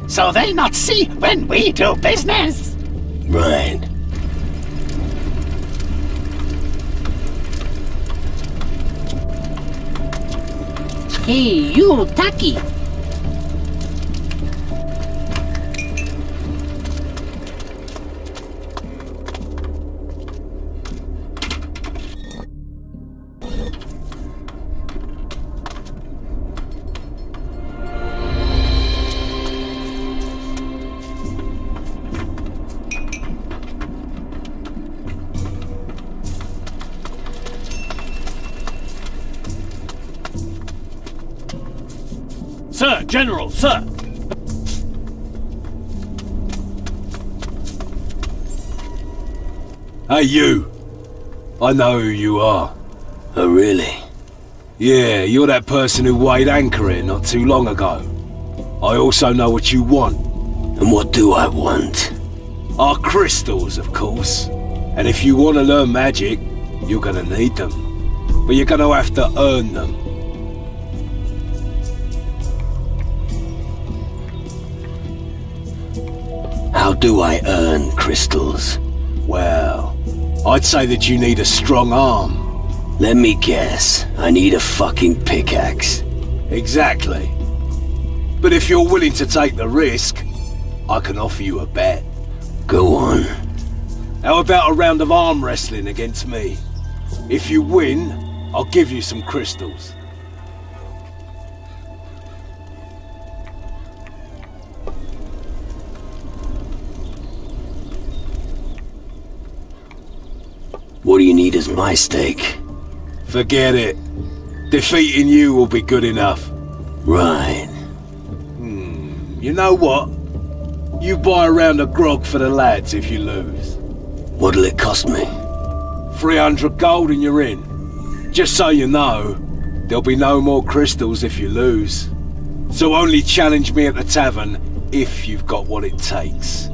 S7: so they not see when we do business.
S1: Right.
S14: Hey, you, Taki.
S6: Sir, General, sir!
S9: Hey, you! I know who you are.
S1: Oh, really?
S9: Yeah, you're that person who weighed anchor here not too long ago. I also know what you want.
S1: And what do I want?
S9: Our crystals, of course. And if you want to learn magic, you're gonna need them. But you're gonna have to earn them.
S1: How do I earn crystals?
S9: Well, I'd say that you need a strong arm.
S1: Let me guess. I need a fucking pickaxe.
S9: Exactly. But if you're willing to take the risk, I can offer you a bet.
S1: Go on.
S9: How about a round of arm wrestling against me? If you win, I'll give you some crystals.
S1: What do you need as my stake?
S9: Forget it. Defeating you will be good enough.
S1: Right.
S9: You know what? You buy a round of grog for the lads if you lose.
S1: What'll it cost me?
S9: 300 gold and you're in. Just so you know, there'll be no more crystals if you lose. So only challenge me at the tavern if you've got what it takes.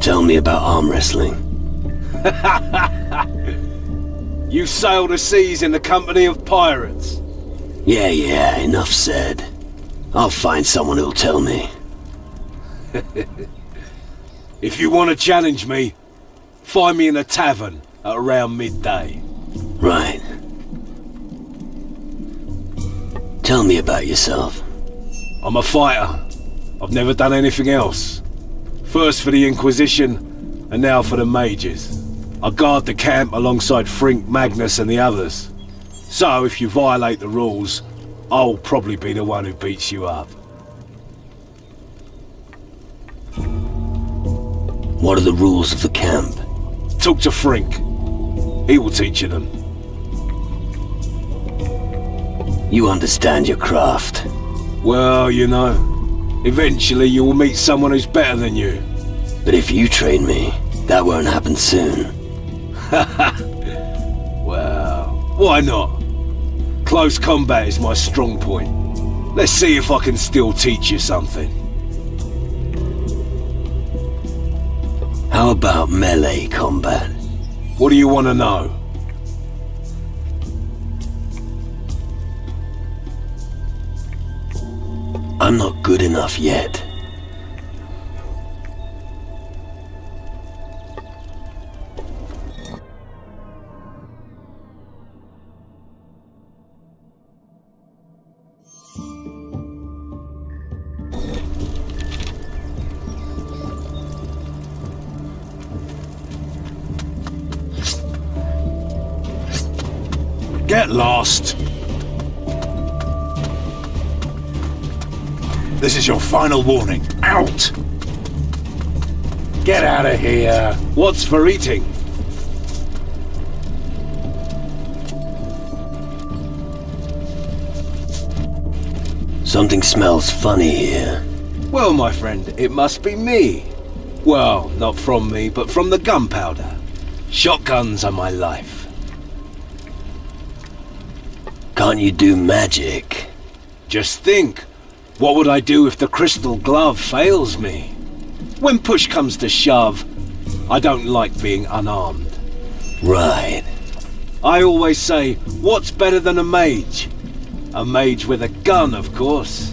S1: Tell me about arm wrestling.
S9: You sail the seas in the company of pirates.
S1: Yeah, enough said. I'll find someone who'll tell me.
S9: If you want to challenge me, find me in a tavern at around midday.
S1: Right. Tell me about yourself.
S9: I'm a fighter. I've never done anything else. First for the Inquisition, and now for the mages. I guard the camp alongside Frink, Magnus and the others. So if you violate the rules, I'll probably be the one who beats you up.
S1: What are the rules of the camp?
S9: Talk to Frink. He will teach you them.
S1: You understand your craft.
S9: Well, you know, eventually you will meet someone who's better than you.
S1: But if you train me, that won't happen soon.
S9: Well, why not? Close combat is my strong point. Let's see if I can still teach you something.
S1: How about melee combat?
S9: What do you want to know?
S1: I'm not good enough yet.
S9: Get lost.
S15: This is your final warning. Out! Get out of here.
S9: What's for eating?
S1: Something smells funny here.
S9: Well, my friend, it must be me. Well, not from me, but from the gunpowder. Shotguns are my life.
S1: Can't you do magic?
S9: Just think, what would I do if the crystal glove fails me? When push comes to shove, I don't like being unarmed.
S1: Right.
S9: I always say, what's better than a mage? A mage with a gun, of course.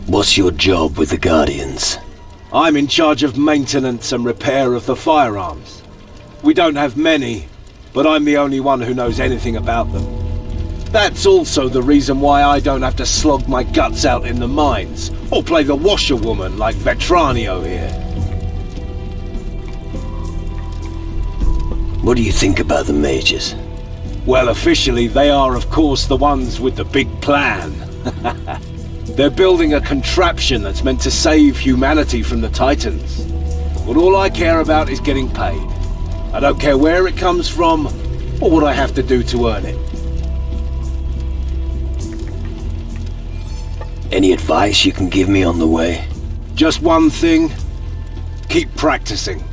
S1: What's your job with the Guardians?
S9: I'm in charge of maintenance and repair of the firearms. We don't have many, but I'm the only one who knows anything about them. That's also the reason why I don't have to slog my guts out in the mines, or play the washerwoman like Vetranio here.
S1: What do you think about the mages?
S9: Well, officially, they are, of course, the ones with the big plan. They're building a contraption that's meant to save humanity from the Titans. But all I care about is getting paid. I don't care where it comes from, or what I have to do to earn it.
S1: Any advice you can give me on the way?
S9: Just one thing. Keep practicing.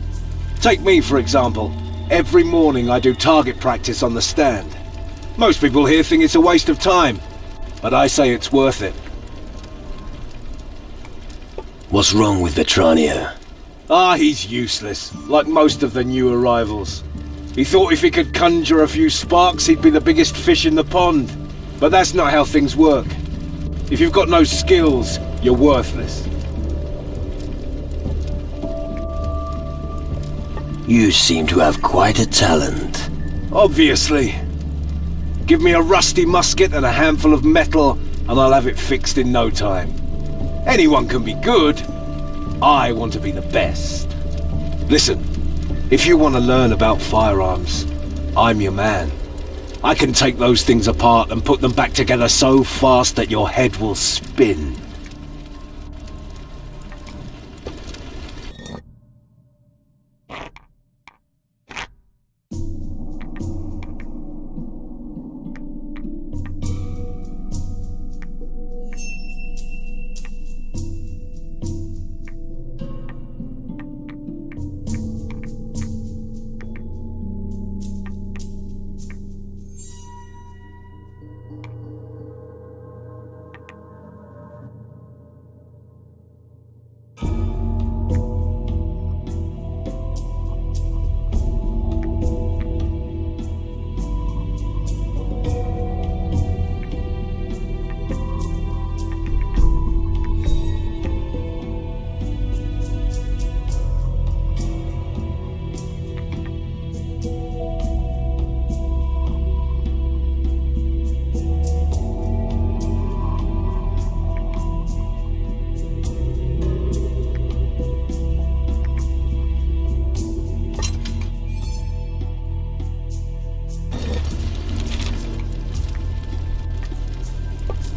S9: Take me, for example. Every morning I do target practice on the stand. Most people here think it's a waste of time, but I say it's worth it.
S1: What's wrong with Vetranio?
S9: He's useless, like most of the new arrivals. He thought if he could conjure a few sparks, he'd be the biggest fish in the pond. But that's not how things work. If you've got no skills, you're worthless.
S1: You seem to have quite a talent.
S9: Obviously. Give me a rusty musket and a handful of metal, and I'll have it fixed in no time. Anyone can be good. I want to be the best. Listen, if you want to learn about firearms, I'm your man. I can take those things apart and put them back together so fast that your head will spin.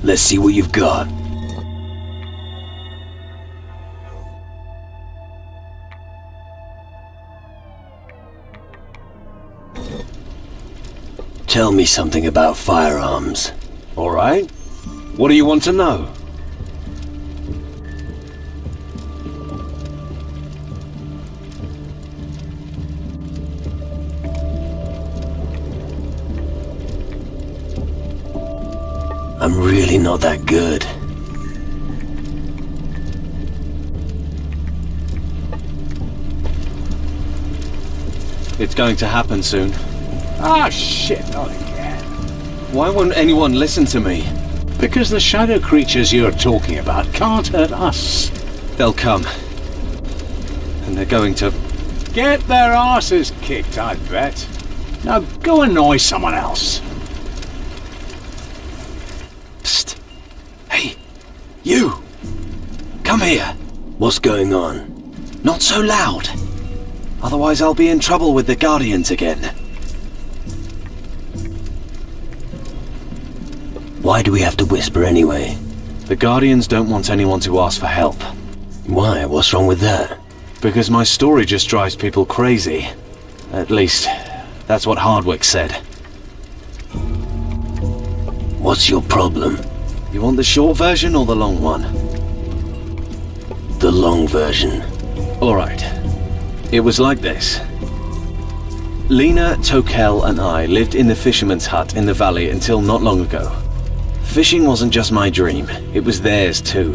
S1: Let's see what you've got. Tell me something about firearms.
S9: All right. What do you want to know?
S1: I'm really not that good.
S5: It's going to happen soon.
S15: Ah, shit, not again.
S5: Why won't anyone listen to me?
S15: Because the shadow creatures you're talking about can't hurt us.
S5: They'll come. And they're going to...
S15: Get their asses kicked, I bet. Now go annoy someone else.
S1: Psst. Hey, you! Come here. What's going on?
S12: Not so loud. Otherwise I'll be in trouble with the Guardians again.
S1: Why do we have to whisper anyway?
S5: The Guardians don't want anyone to ask for help.
S1: Why? What's wrong with that?
S5: Because my story just drives people crazy. At least, that's what Hardwick said.
S1: What's your problem?
S5: You want the short version or the long one?
S1: The long version.
S4: Alright. It was like this. Lena, Tokel, and I lived in the fisherman's hut in the valley until not long ago. Fishing wasn't just my dream, it was theirs too.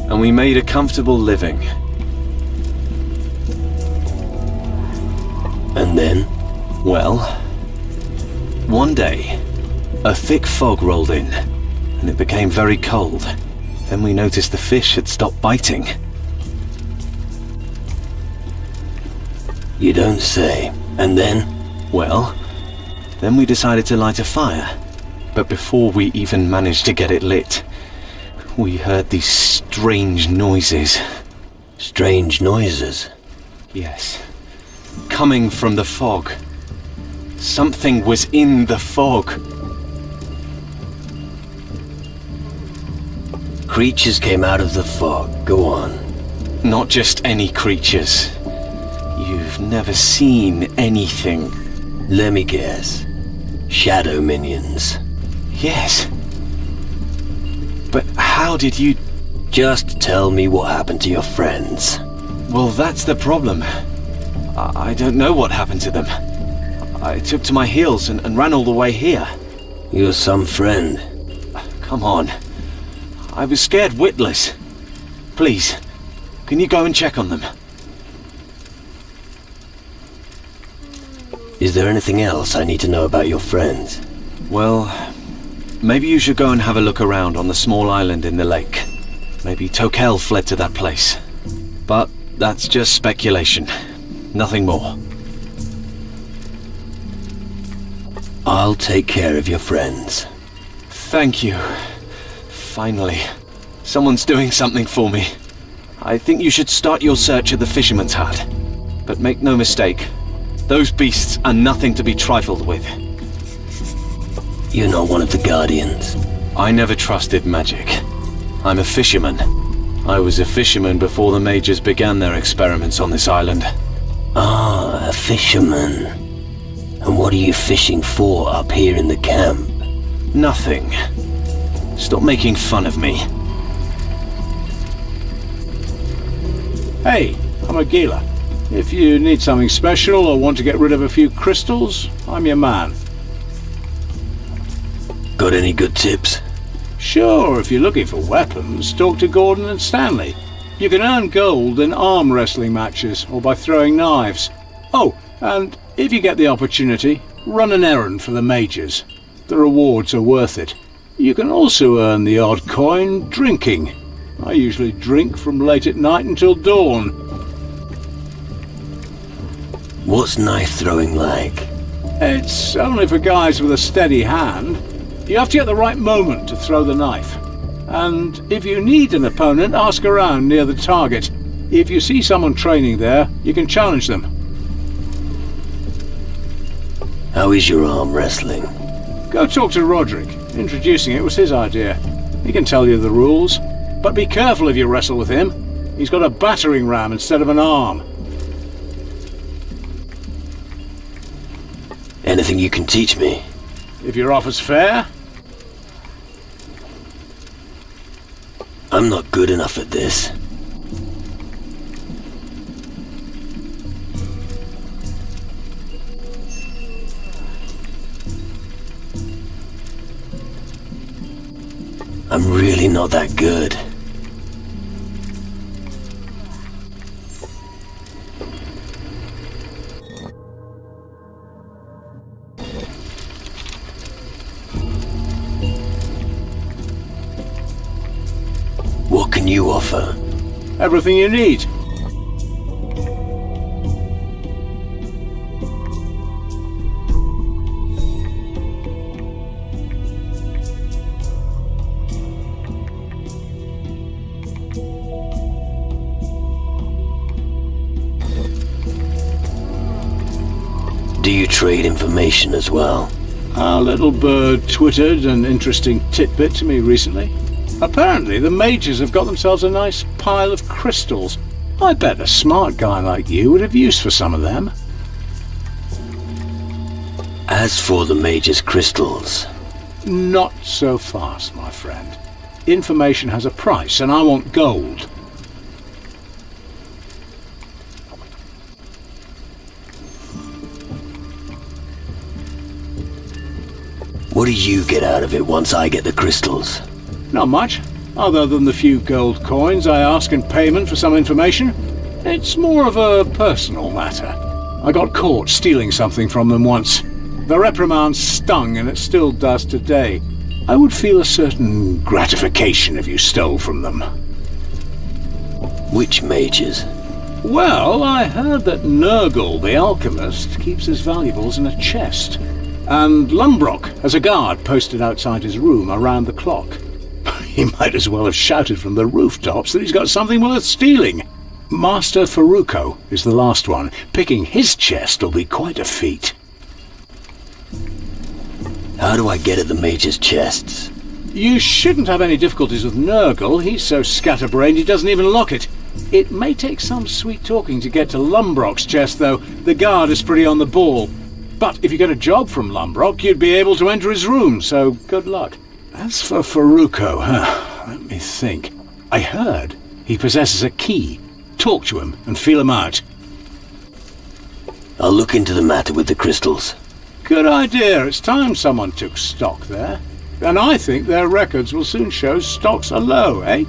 S4: And we made a comfortable living.
S1: And then?
S4: Well, one day, a thick fog rolled in, and it became very cold. Then we noticed the fish had stopped biting.
S1: You don't say. And then?
S4: Well, then we decided to light a fire. But before we even managed to get it lit, we heard these strange noises.
S1: Strange noises?
S4: Yes. Coming from the fog. Something was in the fog.
S1: Creatures came out of the fog. Go on.
S4: Not just any creatures. You've never seen anything.
S1: Let me guess. Shadow minions.
S4: Yes. But how did you...
S1: Just tell me what happened to your friends.
S4: Well, that's the problem. I don't know what happened to them. I took to my heels and ran all the way here.
S1: You're some friend.
S4: Come on. I was scared witless. Please, can you go and check on them?
S1: Is there anything else I need to know about your friends?
S4: Well, maybe you should go and have a look around on the small island in the lake. Maybe Tokel fled to that place. But that's just speculation. Nothing more.
S1: I'll take care of your friends.
S4: Thank you. Finally. Someone's doing something for me. I think you should start your search at the fisherman's hut. But make no mistake, those beasts are nothing to be trifled with.
S1: You're not one of the Guardians.
S4: I never trusted magic. I'm a fisherman. I was a fisherman before the mages began their experiments on this island.
S1: Ah, a fisherman. And what are you fishing for up here in the camp?
S4: Nothing. Stop making fun of me.
S15: Hey, I'm a Gila. If you need something special or want to get rid of a few crystals, I'm your man.
S1: Got any good tips?
S15: Sure, if you're looking for weapons, talk to Gordon and Stanley. You can earn gold in arm wrestling matches or by throwing knives. Oh, and if you get the opportunity, run an errand for the mages. The rewards are worth it. You can also earn the odd coin drinking. I usually drink from late at night until dawn.
S1: What's knife throwing like?
S15: It's only for guys with a steady hand. You have to get the right moment to throw the knife. And if you need an opponent, ask around near the target. If you see someone training there, you can challenge them.
S1: How is your arm wrestling?
S15: Go talk to Roderick. Introducing it was his idea. He can tell you the rules. But be careful if you wrestle with him. He's got a battering ram instead of an arm.
S1: Anything you can teach me?
S15: If your offer's fair.
S1: I'm not good enough at this. I'm really not that good. What can you offer?
S15: Everything you need.
S1: Do you trade information as well?
S15: Our little bird twittered an interesting tidbit to me recently. Apparently, the mages have got themselves a nice pile of crystals. I bet a smart guy like you would have use for some of them.
S1: As for the mage's crystals...
S15: Not so fast, my friend. Information has a price, and I want gold.
S1: What do you get out of it once I get the crystals?
S15: Not much, other than the few gold coins I ask in payment for some information. It's more of a personal matter. I got caught stealing something from them once. The reprimand stung, and it still does today. I would feel a certain gratification if you stole from them.
S1: Which mages?
S15: Well, I heard that Nurgle, the alchemist, keeps his valuables in a chest. And Lumbrock has a guard posted outside his room around the clock. He might as well have shouted from the rooftops that he's got something worth stealing. Master Faruko is the last one. Picking his chest will be quite a feat.
S1: How do I get at the mage's chests?
S15: You shouldn't have any difficulties with Nurgle. He's so scatterbrained he doesn't even lock it. It may take some sweet talking to get to Lumbrock's chest, though. The guard is pretty on the ball. But if you get a job from Lumbrock, you'd be able to enter his room, so good luck. As for Faruko, let me think. I heard he possesses a key. Talk to him and feel him out.
S1: I'll look into the matter with the crystals.
S15: Good idea. It's time someone took stock there. And I think their records will soon show stocks are low, eh?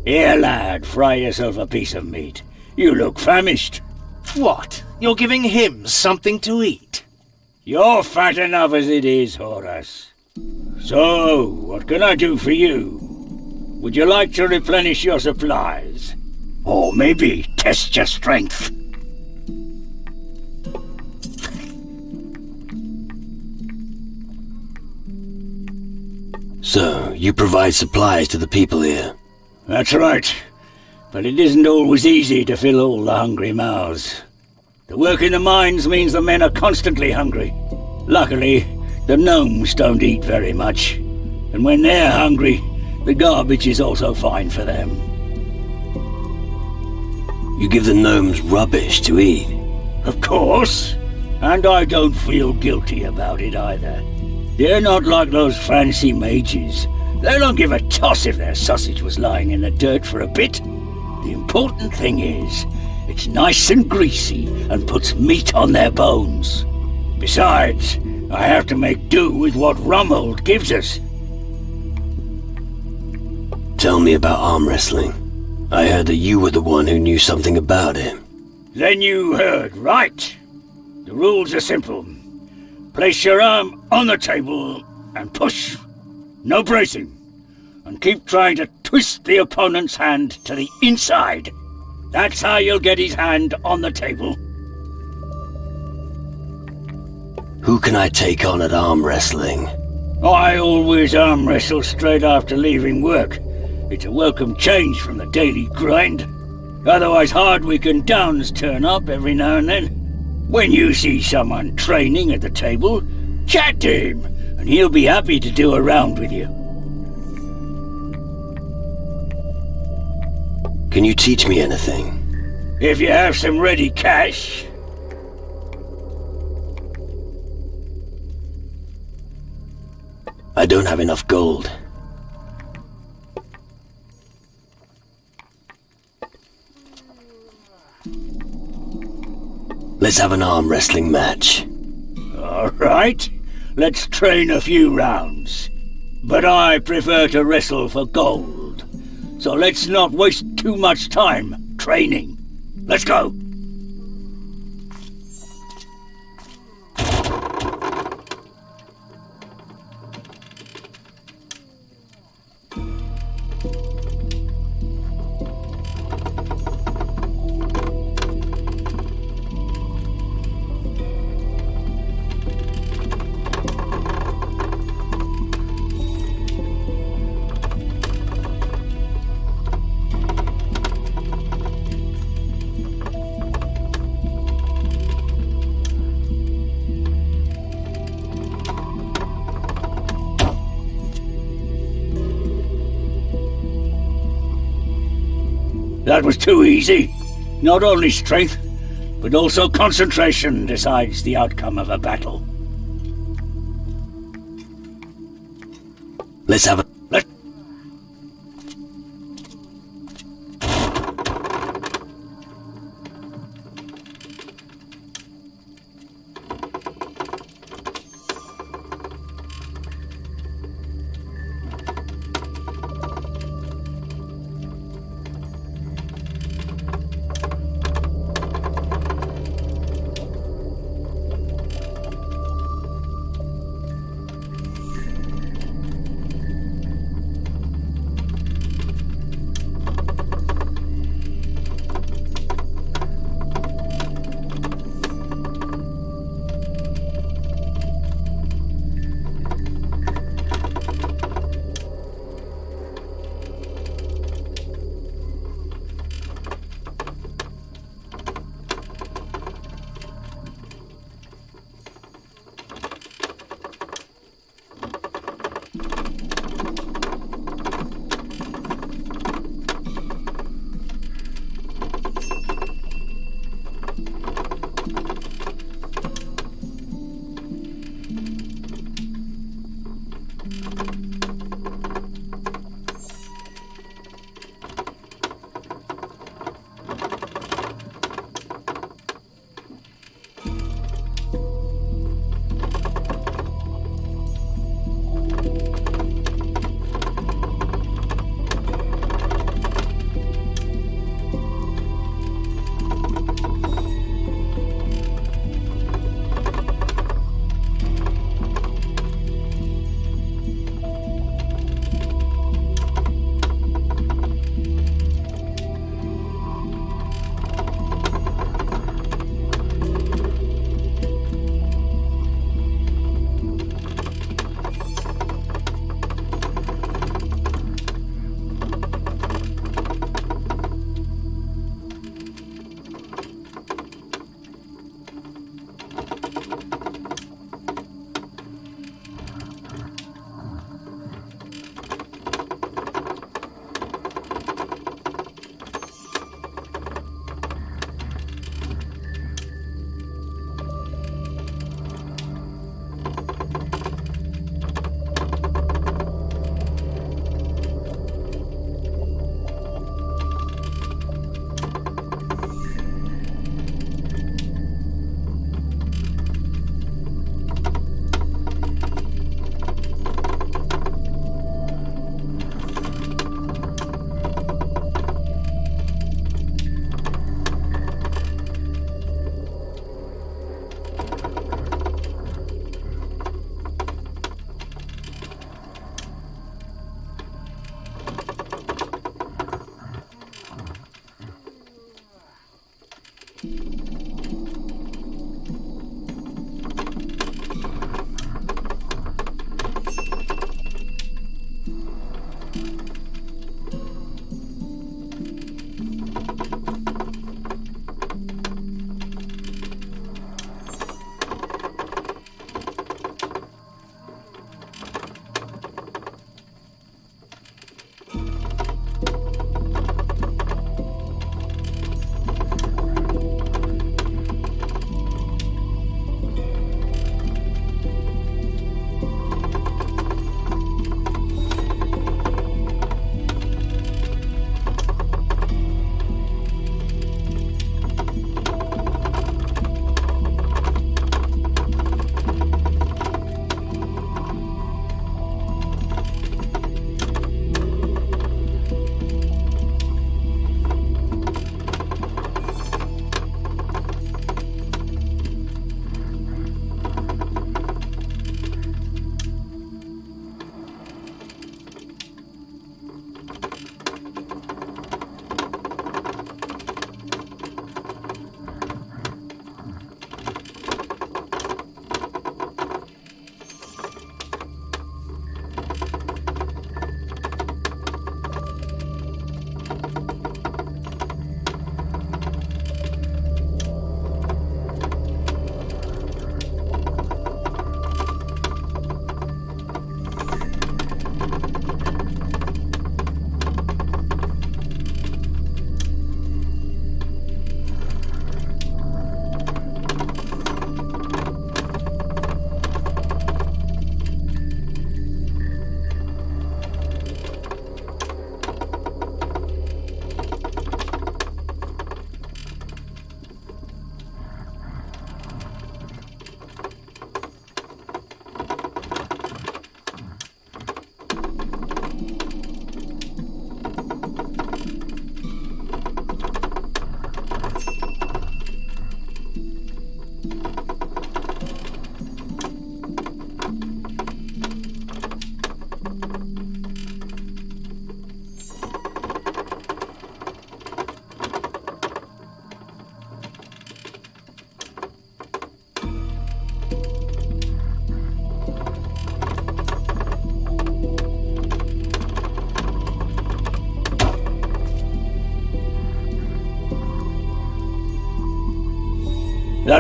S6: Here, lad, fry yourself a piece of meat. You look famished.
S10: What? You're giving him something to eat?
S6: You're fat enough as it is, Horace. So, what can I do for you? Would you like to replenish your supplies? Or maybe test your strength?
S1: So, you provide supplies to the people here?
S6: That's right. But it isn't always easy to fill all the hungry mouths. The work in the mines means the men are constantly hungry. Luckily, the gnomes don't eat very much. And when they're hungry, the garbage is also fine for them.
S1: You give the gnomes rubbish to eat?
S6: Of course. And I don't feel guilty about it either. They're not like those fancy mages. They don't give a toss if their sausage was lying in the dirt for a bit. The important thing is, it's nice and greasy and puts meat on their bones. Besides, I have to make do with what Rumhold gives us.
S1: Tell me about arm wrestling. I heard that you were the one who knew something about it.
S6: Then you heard right. The rules are simple. Place your arm on the table and push. No bracing. And keep trying to twist the opponent's hand to the inside. That's how you'll get his hand on the table.
S1: Who can I take on at arm wrestling?
S6: I always arm wrestle straight after leaving work. It's a welcome change from the daily grind. Otherwise Hardwick and Downs turn up every now and then. When you see someone training at the table, chat to him, and he'll be happy to do a round with you.
S1: Can you teach me anything?
S6: If you have some ready cash.
S1: I don't have enough gold. Let's have an arm wrestling match.
S6: All right. Let's train a few rounds. But I prefer to wrestle for gold. So let's not waste too much time training. Let's go.
S16: That was too easy. Not only strength, but also concentration decides the outcome of a battle.
S1: Let's have a...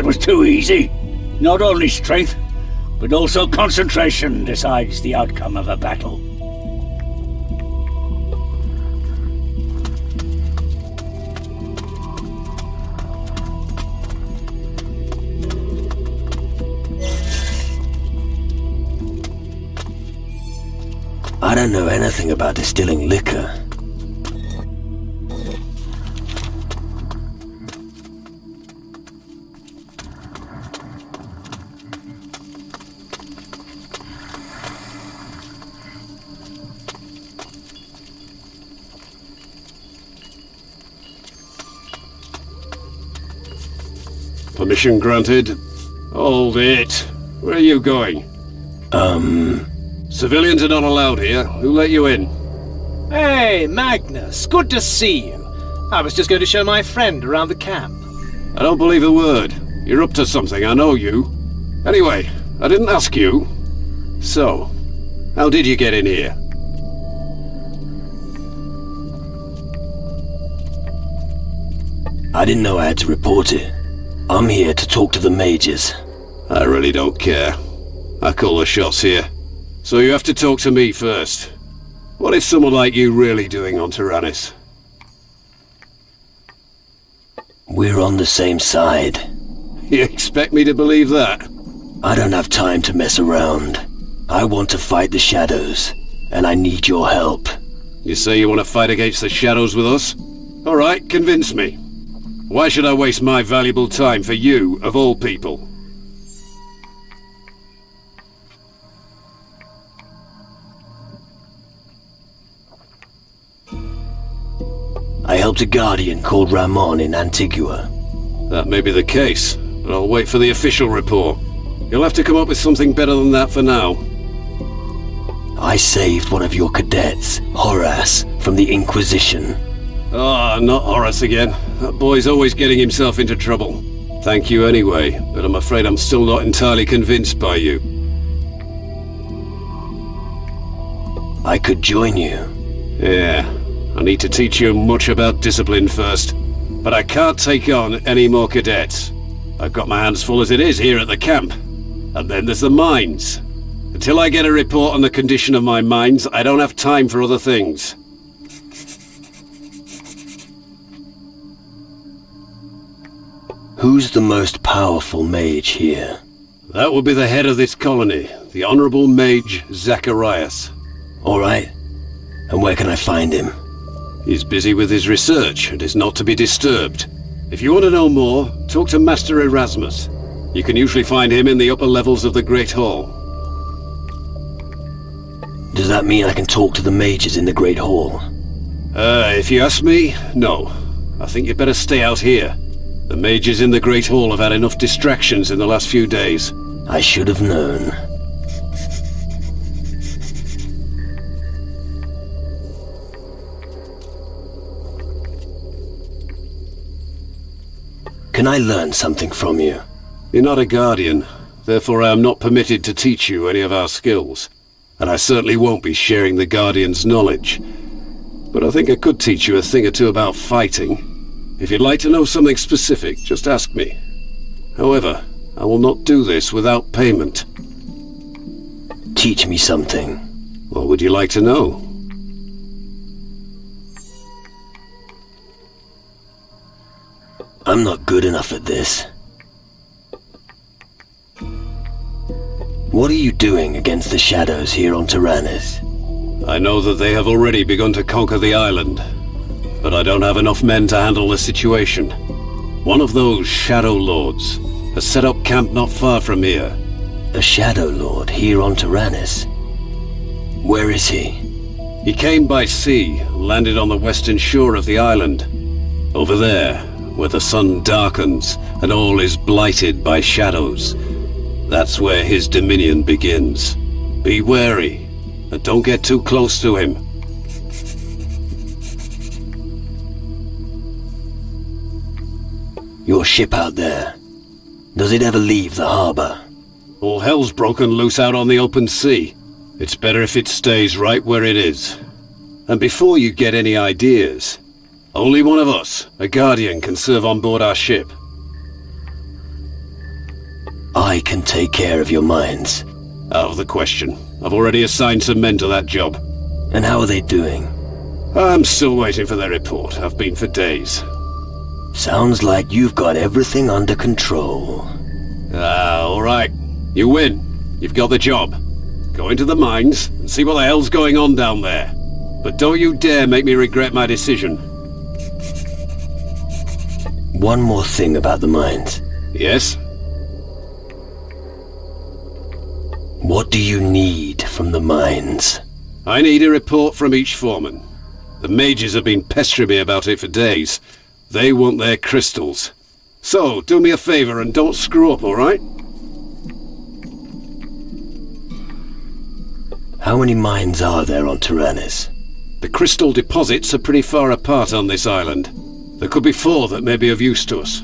S16: that was too easy. Not only strength, but also concentration decides the outcome of a battle.
S1: I don't know anything about distilling liquor.
S9: Permission granted. Hold it. Where are you going? Civilians are not allowed here. Who let you in?
S10: Hey, Magnus, good to see you. I was just going to show my friend around the camp.
S9: I don't believe a word. You're up to something, I know you. Anyway, I didn't ask you. So, how did you get in here?
S1: I didn't know I had to report it. I'm here to talk to the mages.
S9: I really don't care. I call the shots here. So you have to talk to me first. What is someone like you really doing on Tyrannus?
S1: We're on the same side.
S9: You expect me to believe that?
S1: I don't have time to mess around. I want to fight the shadows, and I need your help.
S9: You say you want to fight against the shadows with us? All right, convince me. Why should I waste my valuable time for you, of all people?
S1: I helped a guardian called Ramon in Antigua.
S9: That may be the case, but I'll wait for the official report. You'll have to come up with something better than that for now.
S1: I saved one of your cadets, Horace, from the Inquisition.
S9: Ah, not Horace again. That boy's always getting himself into trouble. Thank you anyway, but I'm afraid I'm still not entirely convinced by you.
S1: I could join you.
S9: Yeah, I need to teach you much about discipline first. But I can't take on any more cadets. I've got my hands full as it is here at the camp. And then there's the mines. Until I get a report on the condition of my mines, I don't have time for other things.
S1: Who's the most powerful mage here?
S9: That would be the head of this colony, the Honorable Mage Zacharias.
S1: All right. And where can I find him?
S9: He's busy with his research and is not to be disturbed. If you want to know more, talk to Master Erasmus. You can usually find him in the upper levels of the Great Hall.
S1: Does that mean I can talk to the mages in the Great Hall?
S9: If you ask me, no. I think you'd better stay out here. The mages in the Great Hall have had enough distractions in the last few days.
S1: I should have known. Can I learn something from you?
S9: You're not a guardian, therefore I am not permitted to teach you any of our skills. And I certainly won't be sharing the guardian's knowledge. But I think I could teach you a thing or two about fighting. If you'd like to know something specific, just ask me. However, I will not do this without payment.
S1: Teach me something.
S9: What would you like to know?
S1: I'm not good enough at this. What are you doing against the shadows here on Tyrannus?
S9: I know that they have already begun to conquer the island, but I don't have enough men to handle the situation. One of those Shadow Lords has set up camp not far from here.
S1: A Shadow Lord here on Tyrannus? Where is he?
S9: He came by sea, landed on the western shore of the island. Over there, where the sun darkens and all is blighted by shadows. That's where his dominion begins. Be wary, and don't get too close to him.
S1: Your ship out there, does it ever leave the harbor?
S9: All hell's broken loose out on the open sea. It's better if it stays right where it is. And before you get any ideas, only one of us, a guardian, can serve on board our ship.
S1: I can take care of your mines.
S6: Out of the question. I've already assigned some men to that job.
S1: And how are they doing?
S6: I'm still waiting for their report. I've been for days.
S1: Sounds like you've got everything under control.
S6: Alright. You win. You've got the job. Go into the mines and see what the hell's going on down there. But don't you dare make me regret my decision.
S1: One more thing about the mines.
S6: Yes?
S1: What do you need from the mines?
S6: I need a report from each foreman. The mages have been pestering me about it for days. They want their crystals. So, do me a favor and don't screw up, alright?
S1: How many mines are there on Tyrannus?
S6: The crystal deposits are pretty far apart on this island. There could be 4 that may be of use to us.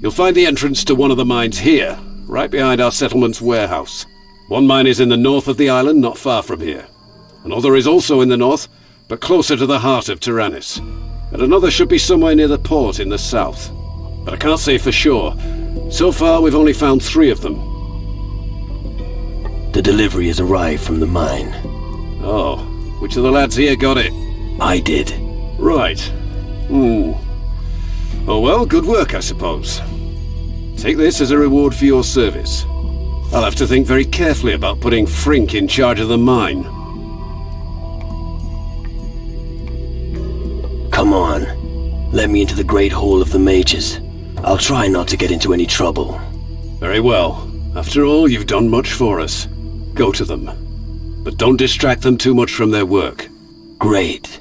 S6: You'll find the entrance to one of the mines here, right behind our settlement's warehouse. One mine is in the north of the island, not far from here. Another is also in the north, but closer to the heart of Tyrannus. And another should be somewhere near the port in the south. But I can't say for sure. So far, we've only found 3 of them.
S1: The delivery has arrived from the mine.
S6: Oh, which of the lads here got it?
S1: I did.
S6: Right. Oh well, good work, I suppose. Take this as a reward for your service. I'll have to think very carefully about putting Frink in charge of the mine.
S1: Come on. Let me into the Great Hall of the Mages. I'll try not to get into any trouble.
S6: Very well. After all, you've done much for us. Go to them. But don't distract them too much from their work.
S1: Great.